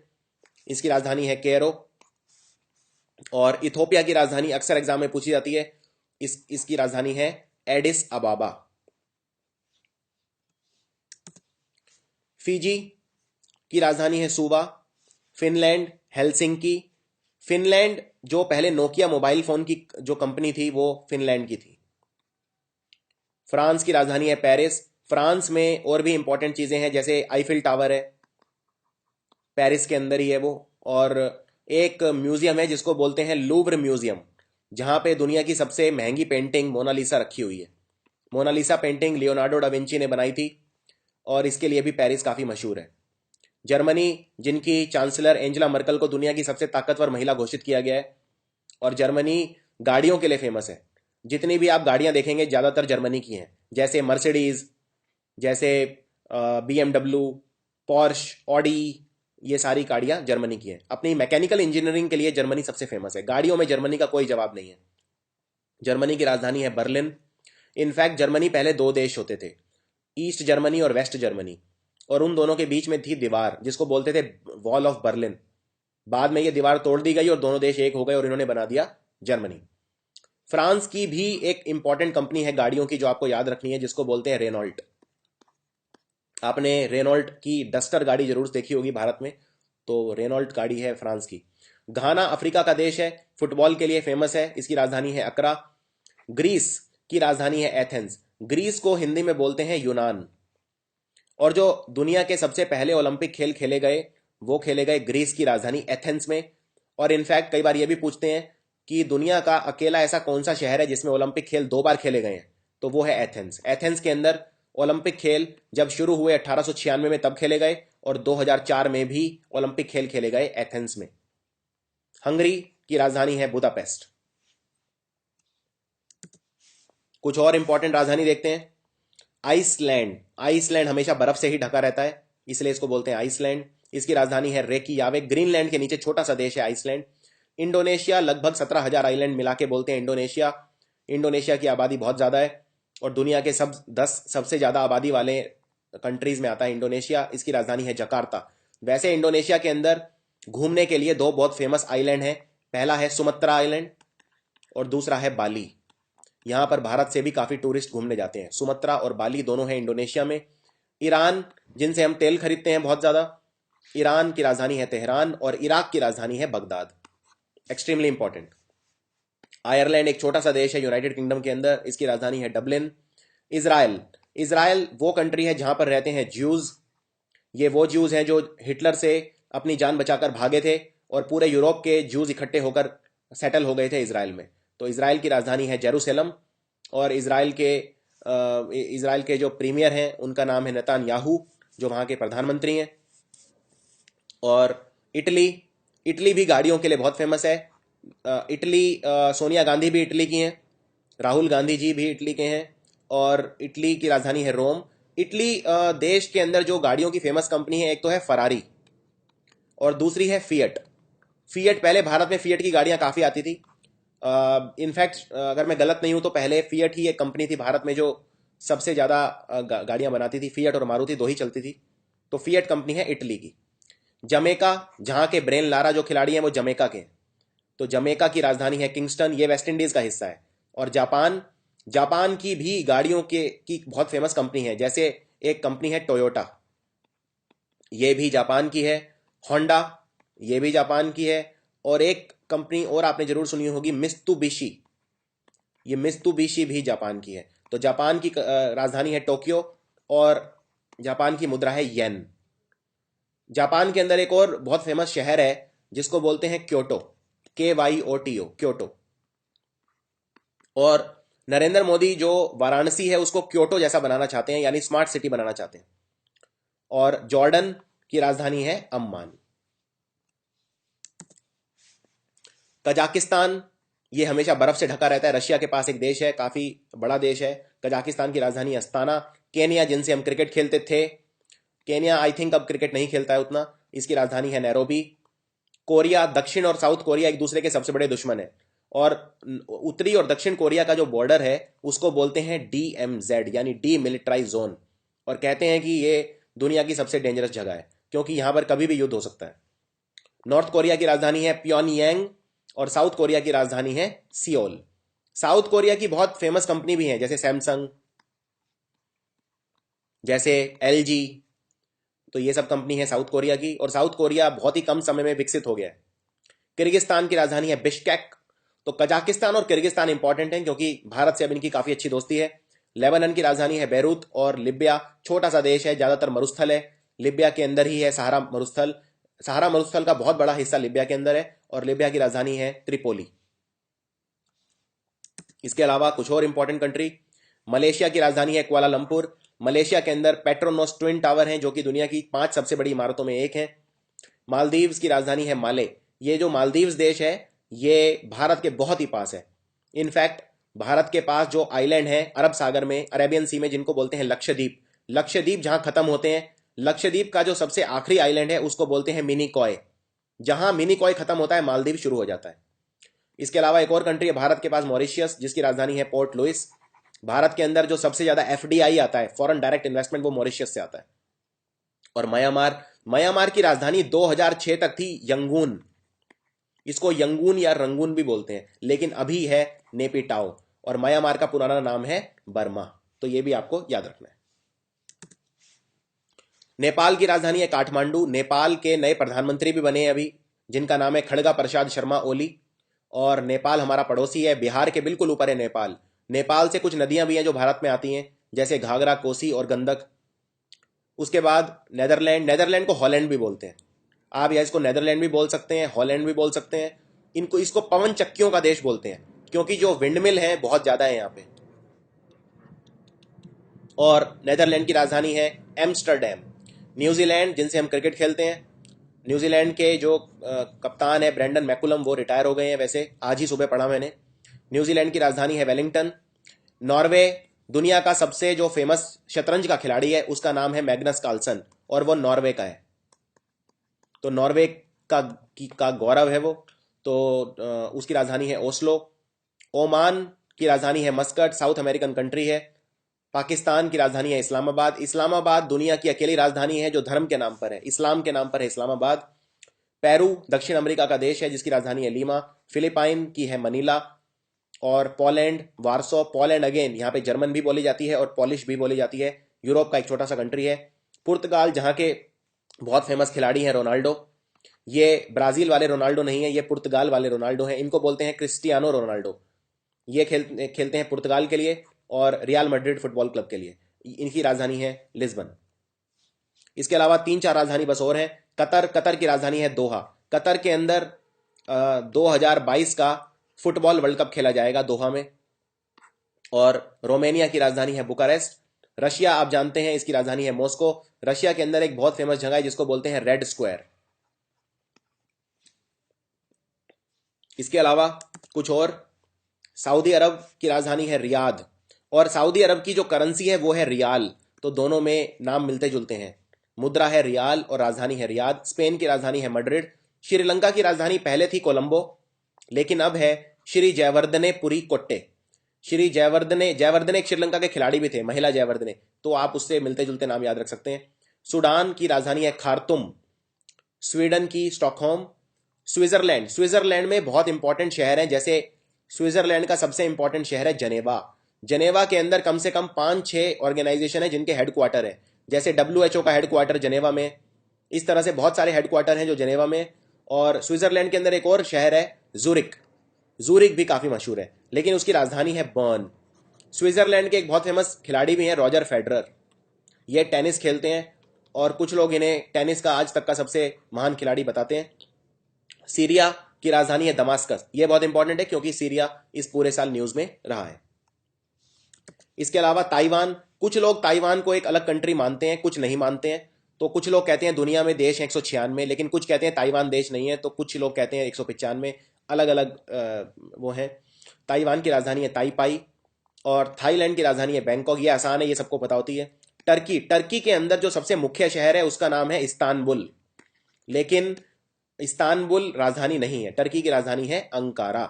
S1: इसकी राजधानी है कैरो। और इथोपिया की राजधानी अक्सर एग्जाम में पूछी जाती है, इसकी राजधानी है एडिस अबाबा। फिजी की राजधानी है सुवा। Finland, Helsinki. फिनलैंड जो पहले नोकिया मोबाइल फोन की जो कंपनी थी वो फिनलैंड की थी। फ्रांस की राजधानी है पेरिस। फ्रांस में और भी इंपॉर्टेंट चीजें हैं, जैसे आईफिल टावर है, पेरिस के अंदर ही है वो। और एक म्यूजियम है जिसको बोलते हैं लूव्र म्यूजियम, जहां पे दुनिया की सबसे महंगी पेंटिंग मोनालिसा रखी हुई है। Mona Lisa painting Leonardo da Vinci ने बनाई थी, और इसके लिए भी पेरिस काफी मशहूर है। जर्मनी, जिनकी चांसलर एंजेला मर्कल को दुनिया की सबसे ताकतवर महिला घोषित किया गया है, और जर्मनी गाड़ियों के लिए फेमस है। जितनी भी आप गाड़ियां देखेंगे ज्यादातर जर्मनी की हैं, जैसे मर्सिडीज, जैसे BMW, पॉर्श, ऑडी, ये सारी गाड़ियां जर्मनी की हैं। अपनी मैकेनिकल इंजीनियरिंग के लिए जर्मनी सबसे फेमस है। गाड़ियों में जर्मनी का कोई जवाब नहीं है। जर्मनी की राजधानी है बर्लिन। इनफैक्ट जर्मनी पहले दो देश होते थे, ईस्ट जर्मनी और वेस्ट जर्मनी, और उन दोनों के बीच में थी दीवार जिसको बोलते थे वॉल ऑफ बर्लिन। बाद में ये दीवार तोड़ दी गई और दोनों देश एक हो गए और इन्होंने बना दिया जर्मनी। फ्रांस की भी एक इंपॉर्टेंट कंपनी है गाड़ियों की जो आपको याद रखनी है, जिसको बोलते हैं रेनॉल्ट। आपने रेनॉल्ट की डस्टर गाड़ी जरूर देखी होगी भारत में, तो रेनॉल्ट गाड़ी है फ्रांस की। घाना अफ्रीका का देश है, फुटबॉल के लिए फेमस है, इसकी राजधानी है अकरा। ग्रीस की राजधानी है एथेंस। ग्रीस को हिंदी में बोलते हैं यूनान। और जो दुनिया के सबसे पहले ओलंपिक खेल खेले गए वो खेले गए ग्रीस की राजधानी एथेंस में। और इनफैक्ट कई बार ये भी पूछते हैं कि दुनिया का अकेला ऐसा कौन सा शहर है जिसमें ओलंपिक खेल 2 बार खेले गए हैं, तो वो है एथेंस। एथेंस के अंदर ओलंपिक खेल जब शुरू हुए 1896 में तब खेले गए, और 2004 में भी ओलंपिक खेल खेले गए एथेंस में। हंगरी की राजधानी है बुदापेस्ट। कुछ और इंपॉर्टेंट राजधानी देखते हैं। आइसलैंड। आइसलैंड हमेशा बर्फ से ही ढका रहता है, इसलिए इसको बोलते हैं आइसलैंड। इसकी राजधानी है रेकियाविक। ग्रीनलैंड के नीचे छोटा सा देश है आइसलैंड। इंडोनेशिया, लगभग 17,000 आइलैंड मिला के बोलते हैं इंडोनेशिया। इंडोनेशिया की आबादी बहुत ज़्यादा है और दुनिया के 10 सबसे ज़्यादा आबादी वाले कंट्रीज में आता है इंडोनेशिया। इसकी राजधानी है जकार्ता। वैसे इंडोनेशिया के अंदर घूमने के लिए 2 बहुत फेमस आइलैंड हैं। पहला है सुमत्रा आइलैंड और दूसरा है बाली। यहाँ पर भारत से भी काफ़ी टूरिस्ट घूमने जाते हैं। सुमत्रा और बाली दोनों हैं इंडोनेशिया में। ईरान, जिनसे हम तेल खरीदते हैं बहुत ज़्यादा, ईरान की राजधानी है तेहरान और इराक की राजधानी है बगदाद। Extremely important. आयरलैंड एक छोटा सा देश है यूनाइटेड किंगडम के अंदर, इसकी राजधानी है डबलिन। इजराइल। इजराइल वो कंट्री है जहां पर रहते हैं ज्यूज। ये वो ज्यूज हैं जो हिटलर से अपनी जान बचाकर भागे थे और पूरे यूरोप के ज्यूज इकट्ठे होकर सेटल हो गए थे इजराइल में। तो इजराइल की राजधानी है जेरूसलम। और इजराइल के जो प्रीमियर हैं उनका नाम है नेतान्याहू, जो वहाँ के प्रधानमंत्री हैं। और इटली। इटली भी गाड़ियों के लिए बहुत फेमस है। इटली, सोनिया गांधी भी इटली की हैं, राहुल गांधी जी भी इटली के हैं, और इटली की राजधानी है रोम। इटली देश के अंदर जो गाड़ियों की फेमस कंपनी है, एक तो है फरारी और दूसरी है फिएट। फिएट, पहले भारत में फिएट की गाड़ियां काफ़ी आती थी। इनफैक्ट अगर मैं गलत नहीं हूं तो पहले फिएट ही एक कंपनी थी भारत में जो सबसे ज़्यादा गाड़ियां बनाती थी। फिएट और मारुति 2 ही चलती थी। तो फिएट कंपनी है इटली की। जमैका, जहाँ के ब्रेन लारा जो खिलाड़ी हैं वो जमैका के हैं, तो जमैका की राजधानी है किंगस्टन। ये वेस्ट इंडीज़ का हिस्सा है। और जापान। जापान की भी गाड़ियों की बहुत फेमस कंपनी है, जैसे एक कंपनी है टोयोटा, ये भी जापान की है। होंडा, ये भी जापान की है। और एक कंपनी और आपने जरूर सुनी होगी, मित्सुबिशी। ये मित्सुबिशी भी जापान की है। तो जापान की राजधानी है टोक्यो और जापान की मुद्रा है येन। जापान के अंदर एक और बहुत फेमस शहर है जिसको बोलते हैं क्योटो, KYOTO, क्योटो। और नरेंद्र मोदी जो वाराणसी है उसको क्योटो जैसा बनाना चाहते हैं, यानी स्मार्ट सिटी बनाना चाहते हैं। और जॉर्डन की राजधानी है अम्मान। कजाकिस्तान, ये हमेशा बर्फ से ढका रहता है। रशिया के पास एक देश है, काफी बड़ा देश है। कजाकिस्तान की राजधानी अस्ताना। केनिया, जिनसे हम क्रिकेट खेलते थे, केनिया आई थिंक अब क्रिकेट नहीं खेलता है उतना, इसकी राजधानी है नैरोबी। कोरिया, दक्षिण और साउथ कोरिया एक दूसरे के सबसे बड़े दुश्मन है। और उत्तरी और दक्षिण कोरिया का जो बॉर्डर है उसको बोलते हैं DMZ, यानी डी मिलिटराइज जोन। और कहते हैं कि ये दुनिया की सबसे डेंजरस जगह है क्योंकि यहां पर कभी भी युद्ध हो सकता है। नॉर्थ कोरिया की राजधानी है प्योनयांग और साउथ कोरिया की राजधानी है सियोल। साउथ कोरिया की बहुत फेमस कंपनी भी है, जैसे सैमसंग, जैसे LG। तो ये सब कंपनी है साउथ कोरिया की, और साउथ कोरिया बहुत ही कम समय में विकसित हो गया है। किर्गिस्तान की राजधानी है बिश्केक। तो कजाकिस्तान और किर्गिस्तान इंपॉर्टेंट हैं क्योंकि भारत से अब इनकी काफी अच्छी दोस्ती है। लेबनान की राजधानी है बेरूत। और लिबिया, छोटा सा देश है, ज्यादातर मरुस्थल है। लिबिया के अंदर ही है सहारा मरुस्थल। सहारा मरुस्थल का बहुत बड़ा हिस्सा लिबिया के अंदर है और लिबिया की राजधानी है त्रिपोली। इसके अलावा कुछ और इंपॉर्टेंट कंट्री, मलेशिया की राजधानी है कुआलालंपुर। मलेशिया के अंदर पेट्रोनोस ट्विन टावर हैं जो कि दुनिया की 5 सबसे बड़ी इमारतों में एक है। मालदीव्स की राजधानी है माले। ये जो मालदीव्स देश है ये भारत के बहुत ही पास है। इनफैक्ट भारत के पास जो आइलैंड है अरब सागर में, अरेबियन सी में, जिनको बोलते हैं लक्षद्वीप। लक्षद्वीप जहां खत्म होते हैं, लक्षद्वीप का जो सबसे आखिरी आइलैंड है उसको बोलते हैं मिनिकॉय। जहां मिनिकॉय खत्म होता है मालदीव शुरू हो जाता है। इसके अलावा एक और कंट्री है भारत के पास, मॉरिशियस, जिसकी राजधानी है पोर्ट लुइस। भारत के अंदर जो सबसे ज्यादा एफडीआई आता है, फॉरेन डायरेक्ट इन्वेस्टमेंट, वो मॉरिशस से आता है। और म्यांमार, म्यांमार की राजधानी 2006 तक थी यंगून। इसको यंगून या रंगून भी बोलते हैं, लेकिन अभी है नेपिटाओ। और म्यांमार का पुराना नाम है बर्मा। तो ये भी आपको याद रखना है। नेपाल की राजधानी है काठमांडू। नेपाल के नए प्रधानमंत्री भी बने हैं अभी, जिनका नाम है खड़गा प्रसाद शर्मा ओली। और नेपाल हमारा पड़ोसी है, बिहार के बिल्कुल ऊपर है नेपाल। नेपाल से कुछ नदियां भी हैं जो भारत में आती हैं, जैसे घाघरा, कोसी और गंडक। उसके बाद नेदरलैंड, नेदरलैंड को हॉलैंड भी बोलते हैं। आप या इसको नेदरलैंड भी बोल सकते हैं, हॉलैंड भी बोल सकते हैं। इनको इसको पवन चक्कियों का देश बोलते हैं, क्योंकि जो विंडमिल है बहुत ज्यादा है यहाँ पे। और नेदरलैंड की राजधानी है एम्स्टर्डम। न्यूजीलैंड, जिनसे हम क्रिकेट खेलते हैं, न्यूजीलैंड के जो कप्तान है ब्रेंडन मैकुलम, वो रिटायर हो गए हैं वैसे, आज ही सुबह पढ़ा मैंने। न्यूजीलैंड की राजधानी है वेलिंगटन। नॉर्वे, दुनिया का सबसे जो फेमस शतरंज का खिलाड़ी है उसका नाम है मैग्नस कार्लसन, और वो नॉर्वे का है। तो नॉर्वे का गौरव है वो। तो उसकी राजधानी है ओस्लो। ओमान की राजधानी है मस्कट, साउथ अमेरिकन कंट्री है। पाकिस्तान की राजधानी है इस्लामाबाद। इस्लामाबाद दुनिया की अकेली राजधानी है जो धर्म के नाम पर है, इस्लाम के नाम पर है इस्लामाबाद। पेरू दक्षिण अमेरिका का देश है, जिसकी राजधानी है लीमा। फिलिपाइन की है मनीला। और पोलैंड वार्सो। पोलैंड अगेन, यहाँ पे जर्मन भी बोली जाती है और पॉलिश भी बोली जाती है। यूरोप का एक छोटा सा कंट्री है। पुर्तगाल, जहाँ के बहुत फेमस खिलाड़ी हैं रोनाल्डो। ये ब्राजील वाले रोनाल्डो नहीं है, ये पुर्तगाल वाले रोनाल्डो हैं। इनको बोलते हैं क्रिस्टियानो रोनाल्डो। ये खेलते हैं पुर्तगाल के लिए और रियल मैड्रिड फुटबॉल क्लब के लिए। इनकी राजधानी है लिस्बन। इसके अलावा 3-4 राजधानी बस और हैं। कतर की राजधानी है दोहा। कतर के अंदर 2022 का फुटबॉल वर्ल्ड कप खेला जाएगा दोहा में। और रोमानिया की राजधानी है बुकारेस्ट। रशिया, आप जानते हैं, इसकी राजधानी है मॉस्को। रशिया के अंदर एक बहुत फेमस जगह है जिसको बोलते हैं रेड स्क्वायर। इसके अलावा कुछ और, सऊदी अरब की राजधानी है रियाद। और सऊदी अरब की जो करेंसी है वो है रियाल। तो दोनों में नाम मिलते जुलते हैं। मुद्रा है रियाल और राजधानी है रियाद। स्पेन की राजधानी है मैड्रिड। श्रीलंका की राजधानी पहले थी कोलंबो, लेकिन अब है श्री जयवर्धने पुरी कोट्टे। श्री जयवर्धने एक श्रीलंका के खिलाड़ी भी थे, महिला जयवर्धने। तो आप उससे मिलते जुलते नाम याद रख सकते हैं। सूडान की राजधानी है खार्तुम। स्वीडन की स्टॉकहोम। स्विट्जरलैंड में बहुत इंपॉर्टेंट शहर हैं, जैसे स्विट्जरलैंड का सबसे इंपॉर्टेंट शहर है जनेवा। जनेवा के अंदर कम से कम 5-6 ऑर्गेनाइजेशन है जिनके हेडक्वार्टर है, जैसे WHO का हेडक्वार्टर जनेवा में। इस तरह से बहुत सारे हेडक्वार्टर हैं जो जनेवा में। और स्विट्जरलैंड के अंदर एक और शहर है जूरिक। जूरिक भी काफी मशहूर है, लेकिन उसकी राजधानी है बर्न। स्विट्जरलैंड के एक बहुत फेमस खिलाड़ी भी हैं, रॉजर फेडरर। ये टेनिस खेलते हैं और कुछ लोग इन्हें टेनिस का आज तक का सबसे महान खिलाड़ी बताते हैं। सीरिया की राजधानी है दमास्कस। ये बहुत इंपॉर्टेंट है क्योंकि सीरिया इस पूरे साल न्यूज में रहा है। इसके अलावा ताइवान, कुछ लोग ताइवान को एक अलग कंट्री मानते हैं, कुछ नहीं मानते हैं। तो कुछ लोग कहते हैं दुनिया में देश है 196, लेकिन कुछ कहते हैं ताइवान देश नहीं है। तो कुछ लोग कहते हैं 195। अलग अलग वो है। ताइवान की राजधानी है ताइपाई। और थाईलैंड की राजधानी है बैंकॉक। ये आसान है, ये सबको पता होती है। टर्की के अंदर जो सबसे मुख्य शहर है उसका नाम है इस्तांबुल, लेकिन इस्तांबुल राजधानी नहीं है। टर्की की राजधानी है अंकारा।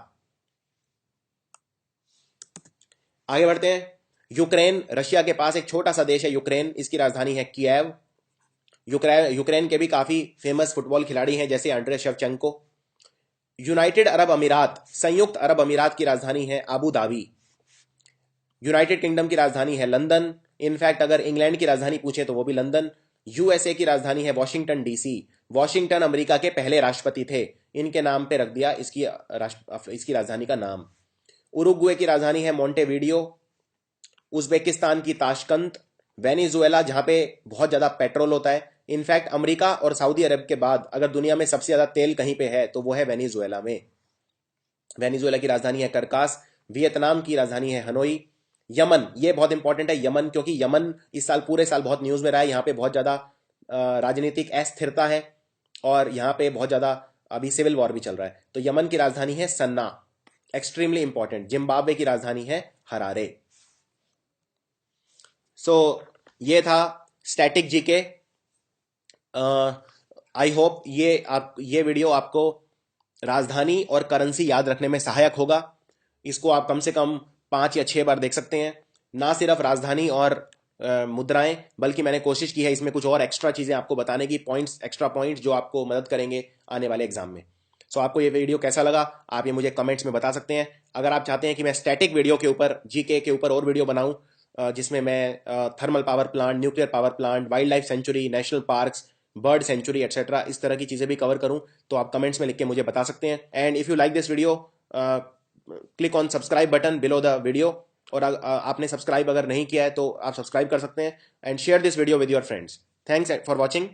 S1: आगे बढ़ते हैं। यूक्रेन, रशिया के पास एक छोटा सा देश है यूक्रेन। इसकी राजधानी है कीव। यूक्रेन के भी काफी फेमस फुटबॉल खिलाड़ी हैं, जैसे आंड्रे शेवचेंको। यूनाइटेड अरब अमीरात, संयुक्त अरब अमीरात की राजधानी है अबू धाबी। यूनाइटेड किंगडम की राजधानी है लंदन। इनफैक्ट अगर इंग्लैंड की राजधानी पूछे तो वो भी लंदन। यूएसए की राजधानी है वॉशिंगटन DC। वॉशिंगटन अमेरिका के पहले राष्ट्रपति थे, इनके नाम पे रख दिया इसकी राजधानी का नाम। उरुग्वे की राजधानी है मोंटेवीडियो। उज्बेकिस्तान की ताशकंद। वेनेजुएला, जहां पे बहुत ज्यादा पेट्रोल होता है। इनफैक्ट अमेरिका और सऊदी अरब के बाद अगर दुनिया में सबसे ज्यादा तेल कहीं पे है तो वो है वेनेजुएला में। वेनेजुएला की राजधानी है करकास। वियतनाम की राजधानी है हनोई। यमन, ये बहुत इंपॉर्टेंट है यमन, क्योंकि यमन इस साल पूरे साल बहुत न्यूज में रहा है। यहाँ पे बहुत ज्यादा राजनीतिक अस्थिरता है और यहाँ पे बहुत ज्यादा अभी सिविल वॉर भी चल रहा है। तो यमन की राजधानी है सन्ना, एक्सट्रीमली इंपॉर्टेंट। जिम्बाब्वे की राजधानी है हरारे। सो ये था स्टैटिक जीके। आई होप ये वीडियो आपको राजधानी और करेंसी याद रखने में सहायक होगा। इसको आप कम से कम 5 या 6 बार देख सकते हैं। ना सिर्फ राजधानी और मुद्राएं, बल्कि मैंने कोशिश की है इसमें कुछ और एक्स्ट्रा चीज़ें आपको बताने की, पॉइंट्स, एक्स्ट्रा पॉइंट्स जो आपको मदद करेंगे आने वाले एग्जाम में। सो आपको ये वीडियो कैसा लगा आप ये मुझे कमेंट्स में बता सकते हैं। अगर आप चाहते हैं कि मैं स्टैटिक वीडियो के ऊपर, जीके के ऊपर और वीडियो बनाऊं जिसमें मैं thermal power plant, nuclear power plant, wild life sanctuary, national parks, bird sanctuary etcetera, इस तरह की चीज़ें भी कवर करूं, तो आप कमेंट्स में लिख के मुझे बता सकते हैं। And if you like this video, click on subscribe button below the video. और आपने सब्सक्राइब अगर नहीं किया है तो आप सब्सक्राइब कर सकते हैं। And share this video with your friends. Thanks for watching.